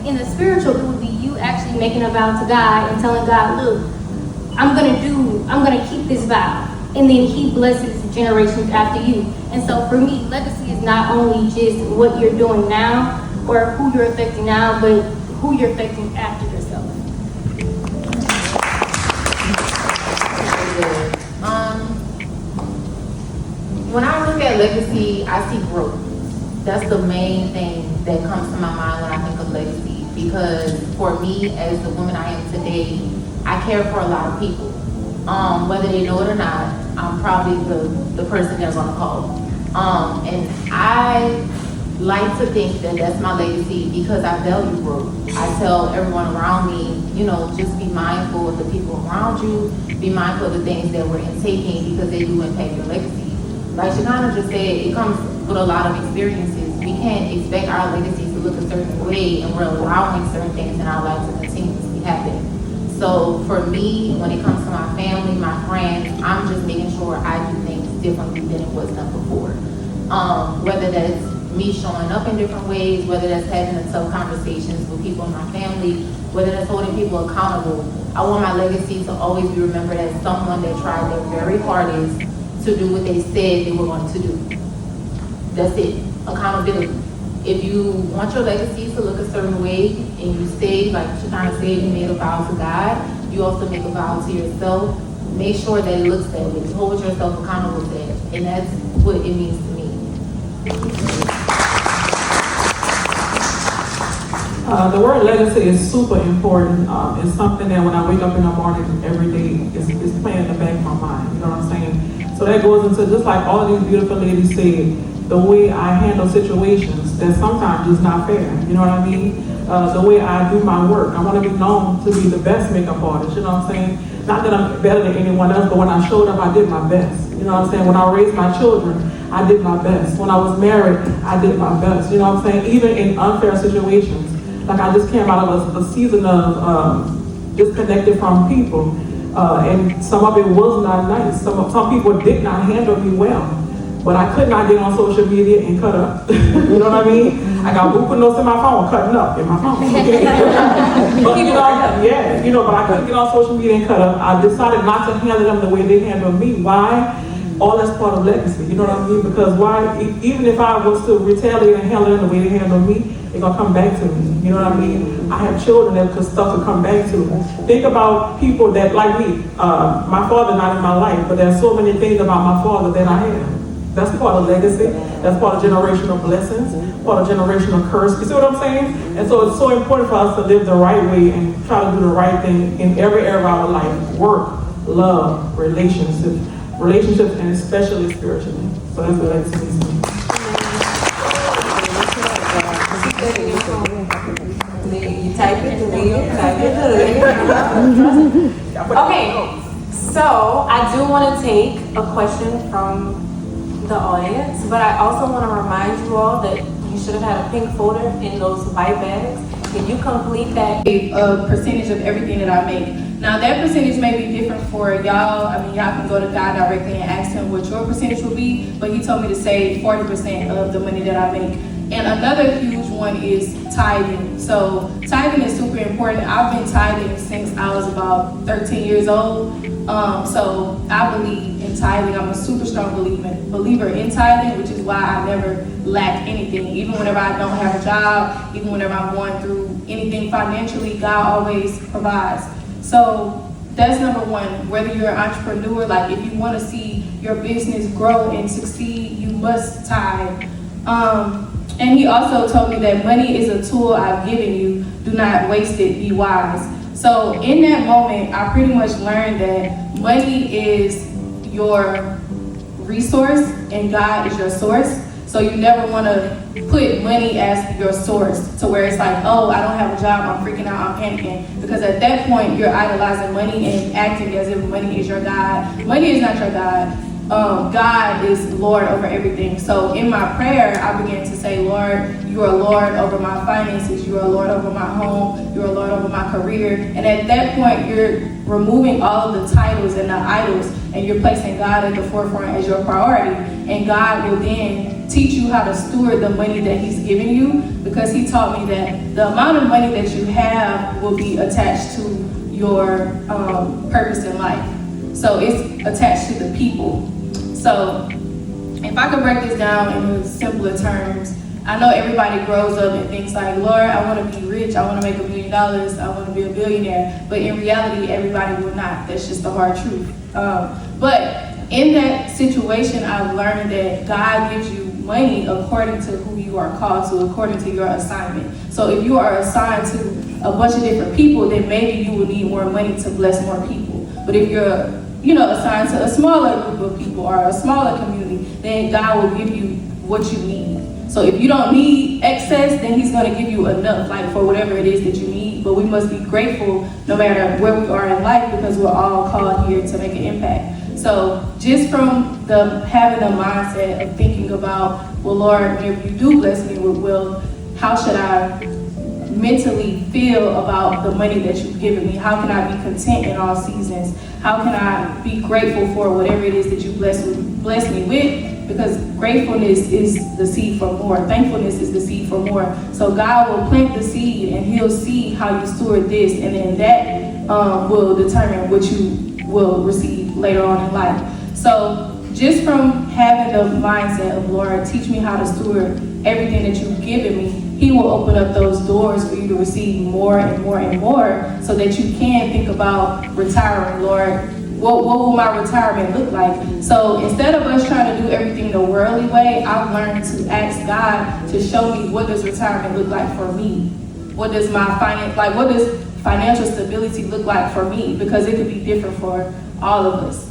in the spiritual, it would be you actually making a vow to God and telling God, look, I'm gonna keep this vow. And then he blesses generations after you. And so for me, legacy is not only just what you're doing now or who you're affecting now, but who you're affecting after yourself. When I look at legacy, I see growth. That's the main thing that comes to my mind when I think of legacy. Because for me, as the woman I am today, I care for a lot of people. Whether they know it or not, I'm probably the person they're gonna call. And I like to think that that's my legacy because I value growth. I tell everyone around me, just be mindful of the people around you, be mindful of the things that we're intaking because they do impact your legacy. Like Shakana just said, it comes with a lot of experiences. We can't expect our legacy to look a certain way, and we're allowing certain things in our life to continuously happen. So for me, when it comes to my family, my friends, I'm just making sure I do things differently than it was done before. Whether that's me showing up in different ways, whether that's having the tough conversations with people in my family, whether that's holding people accountable. I want my legacy to always be remembered as someone that tried their very hardest to do what they said they were going to do. That's it, accountability. If you want your legacy to look a certain way and you say, like Shakana said, you made a vow to God, you also make a vow to yourself, make sure that it looks that way. Hold yourself accountable to that. And that's what it means to me. The word legacy is super important. It's something that when I wake up in the morning every day, it's playing in the back of my mind. You know what I'm saying? So that goes into, just like all of these beautiful ladies said, the way I handle situations that sometimes is not fair. You know what I mean? The way I do my work. I want to be known to be the best makeup artist. You know what I'm saying? Not that I'm better than anyone else, but when I showed up, I did my best. You know what I'm saying? When I raised my children, I did my best. When I was married, I did my best. You know what I'm saying? Even in unfair situations. Like I just came out of a season of disconnected from people. And some of it was not nice. Some people did not handle me well. But I could not get on social media and cut up. You know what I mean? I got Google notes in my phone, cutting up in my phone. But but I couldn't get on social media and cut up. I decided not to handle them the way they handle me. Why? All that's part of legacy. You know what I mean? Because why? Even if I was to retaliate and handle them the way they handle me, they're gonna come back to me. You know what I mean? I have children that stuff will come back to me. Think about people that like me. My father not in my life, but there's so many things about my father that I have. That's part of legacy. That's part of generational blessings, part of generational curse. You see what I'm saying? And so it's so important for us to live the right way and try to do the right thing in every area of our life. Work, love, relationships, and especially spiritually. So that's what legacy means to me. You type it, Okay, so I do want to take a question from the audience, but I also want to remind you all that you should have had a pink folder in those white bags. Can you complete that? A percentage of everything that I make. Now that percentage may be different for y'all. I mean, y'all can go to God directly and ask him what your percentage will be, but he told me to save 40% of the money that I make. And another huge one is tithing. So tithing is super important. I've been tithing since I was about 13 years old. So I believe in tithing. I'm a super strong believer in tithing, which is why I never lack anything. Even whenever I don't have a job, even whenever I'm going through anything financially, God always provides. So that's number one. Whether you're an entrepreneur, like if you want to see your business grow and succeed, you must tithe. And he also told me that money is a tool I've given you. Do not waste it, be wise. So in that moment, I pretty much learned that money is your resource and God is your source. So you never want to put money as your source to where it's like, oh, I don't have a job, I'm freaking out, I'm panicking. Because at that point, you're idolizing money and acting as if money is your God. Money is not your God. God is Lord over everything. So in my prayer, I began to say, Lord, you are Lord over my finances. You are Lord over my home. You are Lord over my career. And at that point, you're removing all of the titles and the idols, and you're placing God at the forefront as your priority. And God will then teach you how to steward the money that he's giving you, because he taught me that the amount of money that you have will be attached to your purpose in life. So it's attached to the people. So if I could break this down in simpler terms, I know everybody grows up and thinks like, Lord, I want to be rich, I want to make $1 million, I want to be a billionaire. But in reality, everybody will not. That's just the hard truth. But in that situation, I've learned that God gives you money according to who you are called to, according to your assignment. So if you are assigned to a bunch of different people, then maybe you will need more money to bless more people. But if you're assigned to a smaller group of people or a smaller community, then God will give you what you need. So if you don't need excess, then he's going to give you enough, like for whatever it is that you need. But we must be grateful no matter where we are in life, because we're all called here to make an impact. So just from having the mindset of thinking about, well, Lord, whenever you do bless me with wealth, how should I mentally feel about the money that you've given me? How can I be content in all seasons? How can I be grateful for whatever it is that you bless me with? Because gratefulness is the seed for more. Thankfulness is the seed for more. So God will plant the seed and he'll see how you steward this, and then that will determine what you will receive later on in life. So just from having the mindset of, Lord, teach me how to steward everything that you've given me, he will open up those doors for you to receive more and more and more, so that you can think about retiring. Lord, what will my retirement look like? So instead of us trying to do everything the worldly way, I've learned to ask God to show me, what does retirement look like for me? What does what does financial stability look like for me? Because it could be different for all of us.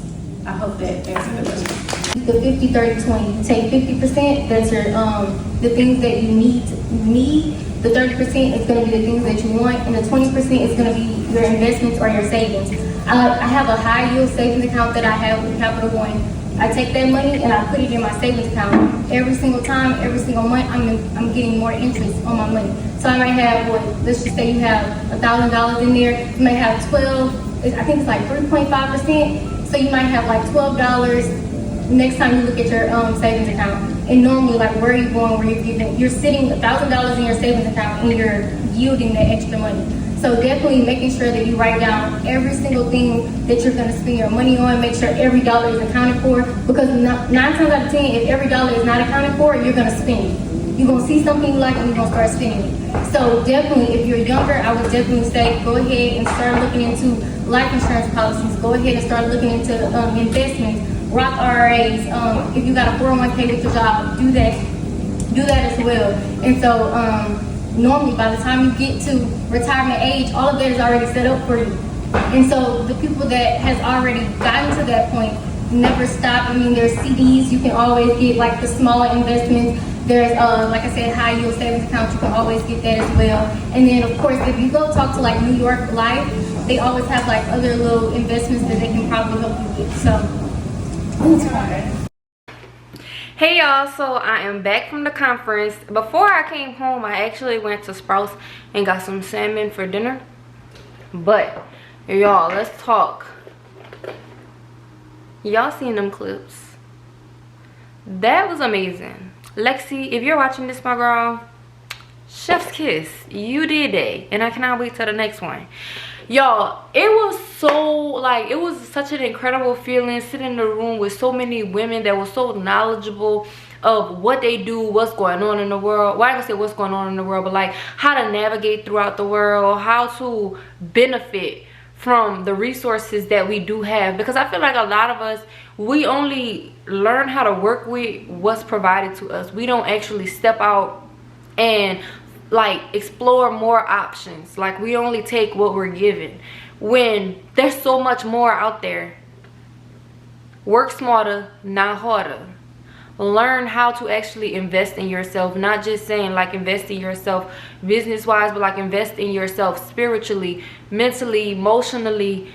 I hope that answered the question. The 50, 30, 20. You take 50%, that's your the things that you need. The 30% is going to be the things that you want, and the 20% is going to be your investments or your savings. I have a high yield savings account that I have with Capital One. I take that money and I put it in my savings account. Every single time, every single month, I'm getting more interest on my money. So I might have, let's just say you have $1,000 in there. You might have 12. I think it's like 3.5%. So you might have like $12 next time you look at your savings account. And normally, like, where are you going, where you're sitting $1,000 in your savings account and you're yielding that extra money. So definitely making sure that you write down every single thing that you're going to spend your money on. Make sure every dollar is accounted for, because 9 times out of 10, if every dollar is not accounted for, you're going to spend it. You're going to see something you like and you're going to start spending it. So definitely, if you're younger, I would definitely say go ahead and start looking into life insurance policies. Go ahead and start looking into investments, Roth IRAs. If you got a 401k with your job, do that as well. And so normally by the time you get to retirement age, all of that is already set up for you. And so the people that has already gotten to that point never stop. I mean, there's CDs, you can always get like the smaller investments. There's, like I said, high yield savings accounts, you can always get that as well. And then of course, if you go talk to like New York Life, they always have like other little investments that they can probably help you with. So, hey y'all, so I am back from the conference. Before I came home, I actually went to Sprouts and got some salmon for dinner. But y'all, let's talk. Y'all seen them clips? That was amazing. Lexi, if you're watching this, my girl, chef's kiss. You did that, and I cannot wait till the next one. Y'all, it was so, like, it was such an incredible feeling sitting in the room with so many women that were so knowledgeable of what they do, what's going on in the world. Well, I ain't gonna say what's going on in the world, but like how to navigate throughout the world, how to benefit from the resources that we do have. Because I feel like a lot of us, we only learn how to work with what's provided to us. We don't actually step out and like explore more options. Like, we only take what we're given when there's so much more out there. Work smarter, not harder. Learn how to actually invest in yourself. Not just saying like invest in yourself business wise, but like invest in yourself spiritually, mentally, emotionally.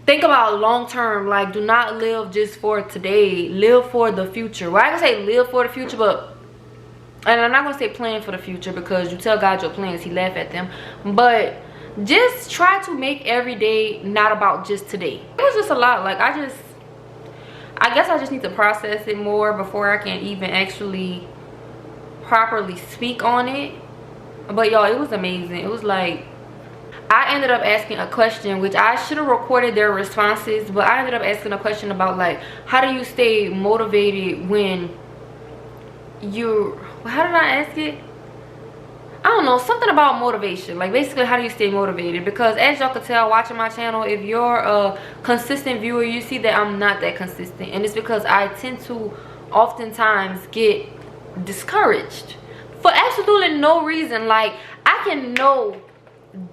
Think about long term. Like, do not live just for today, live for the future. Well, I can say live for the future, but, and I'm not gonna say plan for the future, because you tell God your plans, he laugh at them. But just try to make every day not about just today. It was just a lot. Like, I guess I just need to process it more before I can even actually properly speak on it. But y'all, it was amazing. It was like, I ended up asking a question, which I should have recorded their responses, but I ended up asking a question about like, how do you stay motivated when you, how did I ask it? I don't know, something about motivation. Like, basically, how do you stay motivated? Because as y'all can tell watching my channel, if you're a consistent viewer, you see that I'm not that consistent. And it's because I tend to oftentimes get discouraged for absolutely no reason. Like, I can know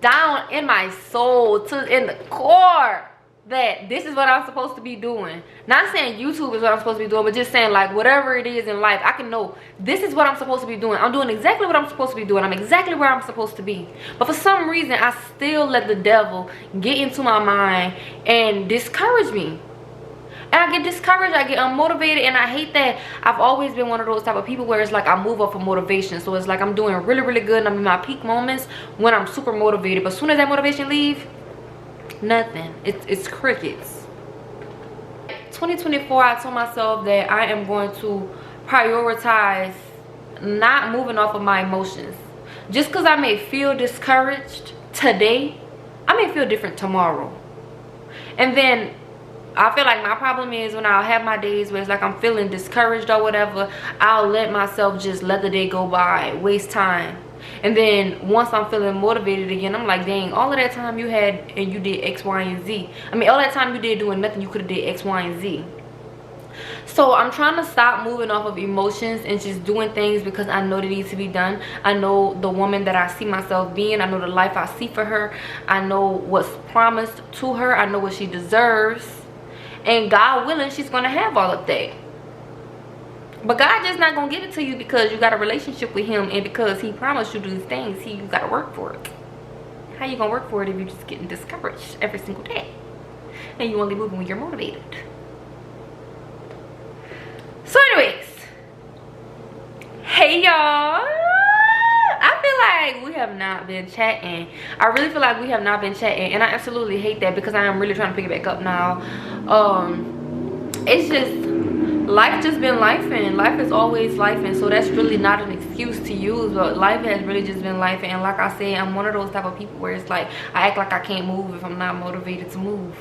down in my soul, in the core, that this is what I'm supposed to be doing. Not saying YouTube is what I'm supposed to be doing, but just saying like whatever it is in life, I can know this is what I'm supposed to be doing. I'm doing exactly what I'm supposed to be doing. I'm exactly where I'm supposed to be. But for some reason, I still let the devil get into my mind and discourage me. and I get discouraged, I get unmotivated, and I hate that. I've always been one of those type of people where it's like I move off of motivation. So it's like I'm doing really, really good and I'm in my peak moments when I'm super motivated, but as soon as that motivation leaves, nothing. It's crickets. 2024, I told myself that I am going to prioritize not moving off of my emotions. Just because I may feel discouraged today, I may feel different tomorrow. And then I feel like my problem is when I'll have my days where it's like I'm feeling discouraged or whatever, I'll let myself just let the day go by, waste time. And then once I'm feeling motivated again, I'm like, dang, all of that time you had and you did X, Y, and Z. I mean, all that time you did doing nothing, you could have did X, Y, and Z. So I'm trying to stop moving off of emotions and just doing things because I know they need to be done. I know the woman that I see myself being. I know the life I see for her. I know what's promised to her. I know what she deserves. And God willing, she's going to have all of that. But God just not going to give it to you because you got a relationship with him and because he promised you these things. You got to work for it. How you going to work for it if you're just getting discouraged every single day? And you only moving when you're motivated. So anyways, hey y'all, I feel like we have not been chatting. I really feel like we have not been chatting, and I absolutely hate that because I am really trying to pick it back up now. It's just life just been lifing. Life is always lifing, so that's really not an excuse to use, but life has really just been lifing. And like I said, I'm one of those type of people where it's like I act like I can't move if I'm not motivated to move.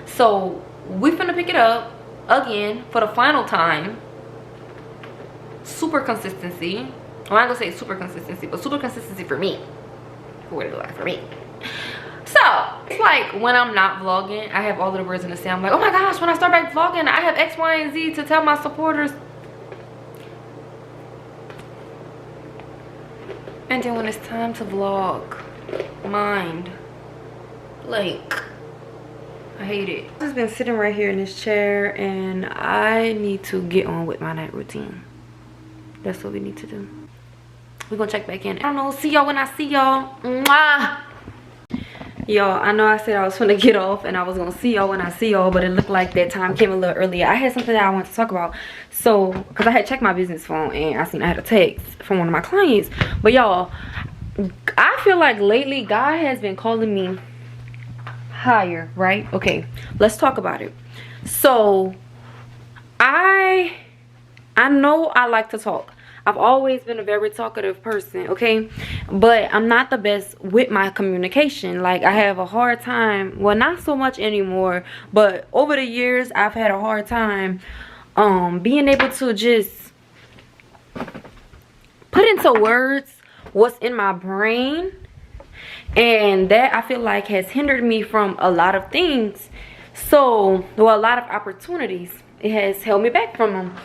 So we finna pick it up again for the final time. Super consistency. I'm not gonna say super consistency, but super consistency for me. For what it like for me. So it's like when I'm not vlogging, I have all of the words in the same. I'm like, oh my gosh, when I start back vlogging, I have X, Y, and Z to tell my supporters. And then when it's time to vlog, mind blank. I hate it. I've just been sitting right here in this chair and I need to get on with my night routine. That's what we need to do. We're gonna check back in. I don't know. See y'all when I see y'all. Mwah! Y'all, I know I said I was gonna get off and I was gonna see y'all when I see y'all, but it looked like that time came a little earlier. I had something that I wanted to talk about. So, because I had checked my business phone and I seen I had a text from one of my clients. But y'all, I feel like lately God has been calling me higher, right? Okay, let's talk about it. So, I know I like to talk. I've always been a very talkative person, okay? But I'm not the best with my communication. Like, I have a hard time, well, not so much anymore, but over the years, I've had a hard time being able to just put into words what's in my brain. And that, I feel like, has hindered me from a lot of things. So, well, a lot of opportunities. It has held me back from them.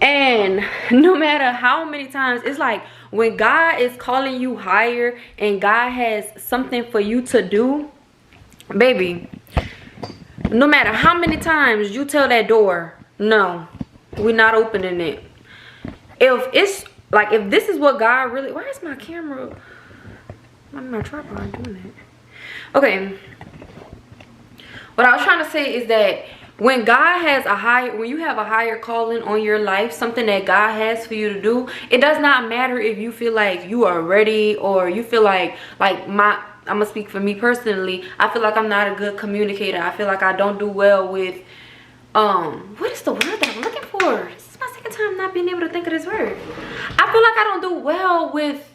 And no matter how many times, it's like when God is calling you higher and God has something for you to do, baby, no matter how many times you tell that door, no, we're not opening it. If it's like, if this is what God really, why is my camera, I'm not tripod doing that. Okay, what I was trying to say is that when God has a higher, when you have a higher calling on your life, something that God has for you to do, it does not matter if you feel like you are ready or you feel like I'm gonna speak for me personally. I feel like I'm not a good communicator. I feel like I don't do well with, what is the word that I'm looking for? This is my second time not being able to think of this word. I feel like I don't do well with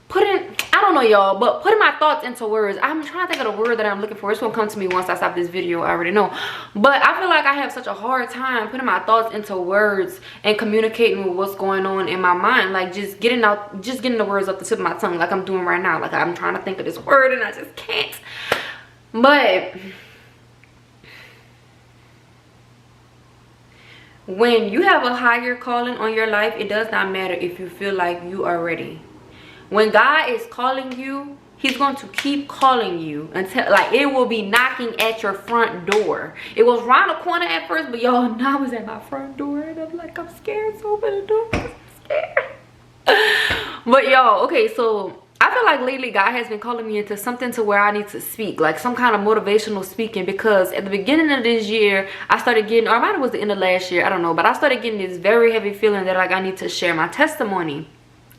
putting, I don't know y'all, but putting my thoughts into words. I'm trying to think of the word that I'm looking for. It's gonna come to me once I stop this video, I already know. But I feel like I have such a hard time putting my thoughts into words and communicating with what's going on in my mind. Like just getting the words up the tip of my tongue like I'm doing right now. Like I'm trying to think of this word and I just can't. But when you have a higher calling on your life, it does not matter if you feel like you are ready. When God is calling you, he's going to keep calling you until, like, it will be knocking at your front door. It was around the corner at first, but y'all, now I was at my front door and I'm like, I'm scared to open the door because I'm scared. But y'all, okay, so I feel feel like lately God has been calling me into something to where I need to speak, like some kind of motivational speaking, because at the beginning of this year I started getting, or it might have was the end of last year, I don't know, but I started getting this very heavy feeling that like I need to share my testimony.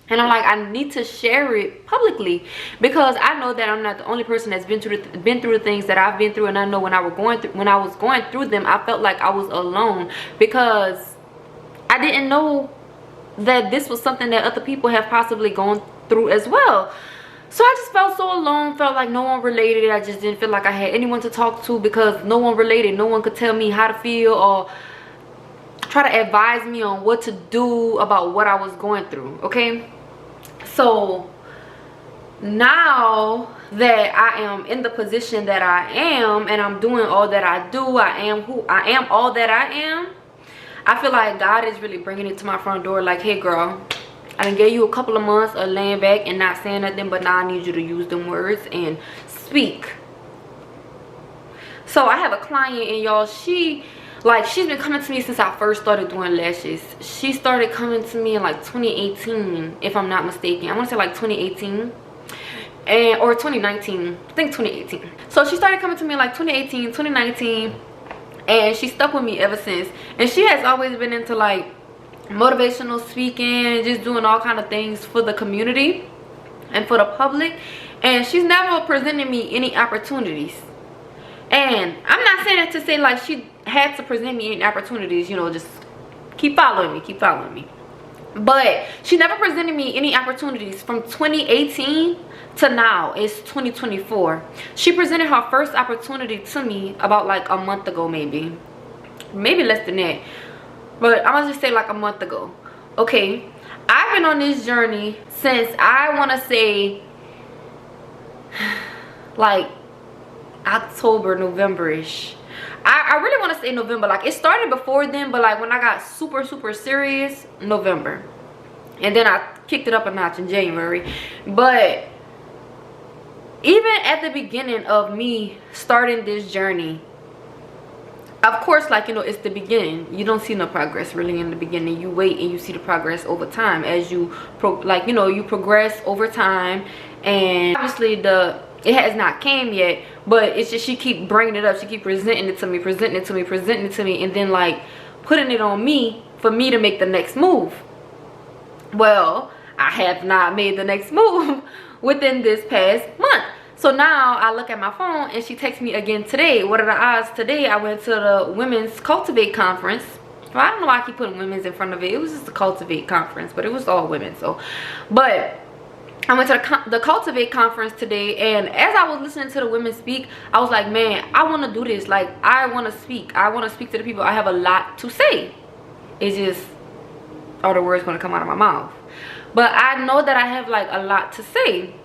And I'm like, I need to share it publicly, because I know that I'm not the only person that's been through the things that I've been through. And I know when I was going through them, I felt like I was alone, because I didn't know that this was something that other people have possibly gone through as well. So I just felt so alone, felt like no one related. I just didn't feel like I had anyone to talk to, because no one related. No one could tell me how to feel or try to advise me on what to do about what I was going through. Okay, so now that I am in the position that I am, and I'm doing all that I do, I am who I am, all that I am, I feel like God is really bringing it to my front door, like, hey girl, I done gave you a couple of months of laying back and not saying nothing, but now I need you to use them words and speak. So I have a client, and y'all, she's been coming to me since I first started doing lashes. She started coming to me in like 2018, if I'm not mistaken. I want to say like 2018 or 2019. I think 2018. So she started coming to me like 2018, 2019, and she stuck with me ever since. And she has always been into like motivational speaking, just doing all kind of things for the community and for the public. And she's never presented me any opportunities. And I'm not saying that to say like she had to present me any opportunities, you know, just keep following me. But she never presented me any opportunities from 2018 to now. It's 2024. She presented her first opportunity to me about like a month ago, maybe less than that, but I'm gonna just say like a month ago. Okay, I've been on this journey since, I want to say like October, November-ish. I really want to say November. Like it started before then, but like when I got super serious, November, and then I kicked it up a notch in January. But even at the beginning of me starting this journey, of course, like, you know, it's the beginning. You don't see no progress really in the beginning. You wait and you see the progress over time as you you progress over time. And obviously it has not came yet, but it's just she keep bringing it up. She keep presenting it to me, and then like putting it on me for me to make the next move. Well, I have not made the next move within this past month. So now I look at my phone and she texts me again today. What are the odds? Today I went to the women's Cultivate conference. Well, I don't know why I keep putting women's in front of it. It was just the Cultivate conference, but it was all women. So, but I went to the Cultivate conference today, and as I was listening to the women speak, I was like, man, I want to do this. Like, I want to speak. I want to speak to the people. I have a lot to say. It's just, all the words going to come out of my mouth. But I know that I have like a lot to say.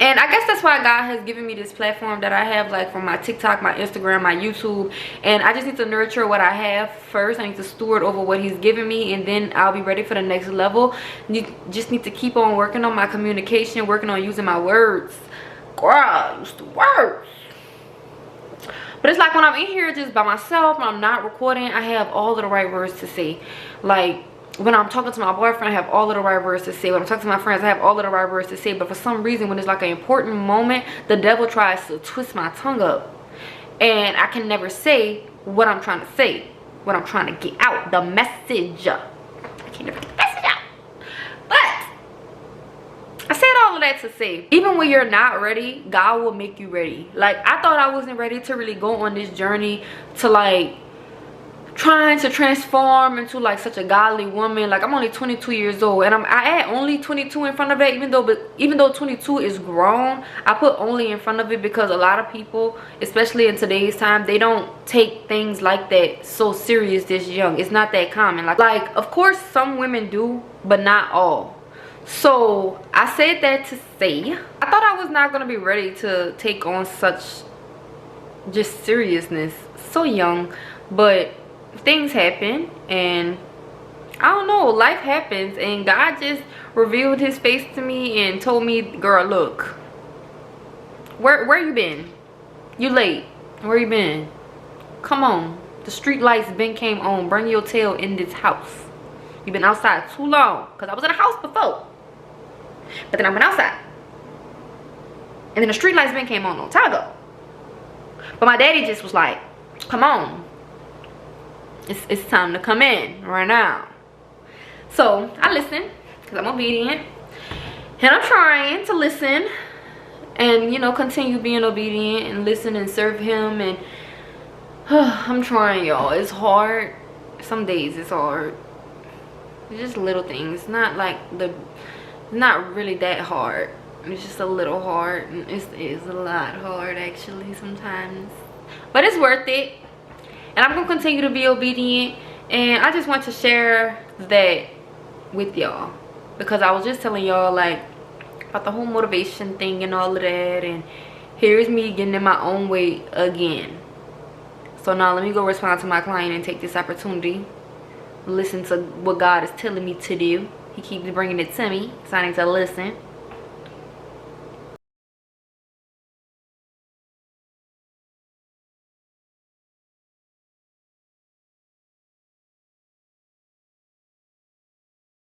And I guess that's why God has given me this platform that I have, like from my TikTok, my Instagram, my YouTube. And I just need to nurture what I have first. I need to steward over what he's given me, and then I'll be ready for the next level. You just need to keep on working on my communication, working on using my words. Girl, use the words. But it's like when I'm in here just by myself, when I'm not recording, I have all of the right words to say. Like, when I'm talking to my boyfriend, I have all of the right words to say. When I'm talking to my friends, I have all of the right words to say. But for some reason, when it's like an important moment, the devil tries to twist my tongue up. And I can never say what I'm trying to say. What I'm trying to get out. The message. I can never get the message out. But I said all of that to say, even when you're not ready, God will make you ready. Like, I thought I wasn't ready to really go on this journey to like trying to transform into like such a godly woman. Like, I'm only 22 years old, and I add only 22 in front of it, even though 22 is grown. I put only in front of it because a lot of people, especially in today's time, they don't take things like that so serious this young. It's not that common. Like of course some women do, but not all. So I said that to say, I thought I was not going to be ready to take on such just seriousness so young, but things happen, and I don't know, life happens, and God just revealed his face to me and told me, girl, look, where you been? You late. Where you been? Come on, the street lights been came on. Bring your tail in this house. You've been outside too long, because I was in a house before, but then I went outside. And then the street lights been came on a long time ago. But my daddy just was like, come on. It's time to come in right now. So I listened because I'm obedient. And I'm trying to listen and, you know, continue being obedient and listen and serve him. And I'm trying, y'all. It's hard. Some days it's hard. It's just little things. Not like not really that hard. It's just a little hard. It's a lot hard actually sometimes. But it's worth it. And I'm going to continue to be obedient. And I just want to share that with y'all. Because I was just telling y'all like about the whole motivation thing and all of that. And here's me getting in my own way again. So now let me go respond to my client and take this opportunity. Listen to what God is telling me to do. He keeps bringing it to me. So I need to listen.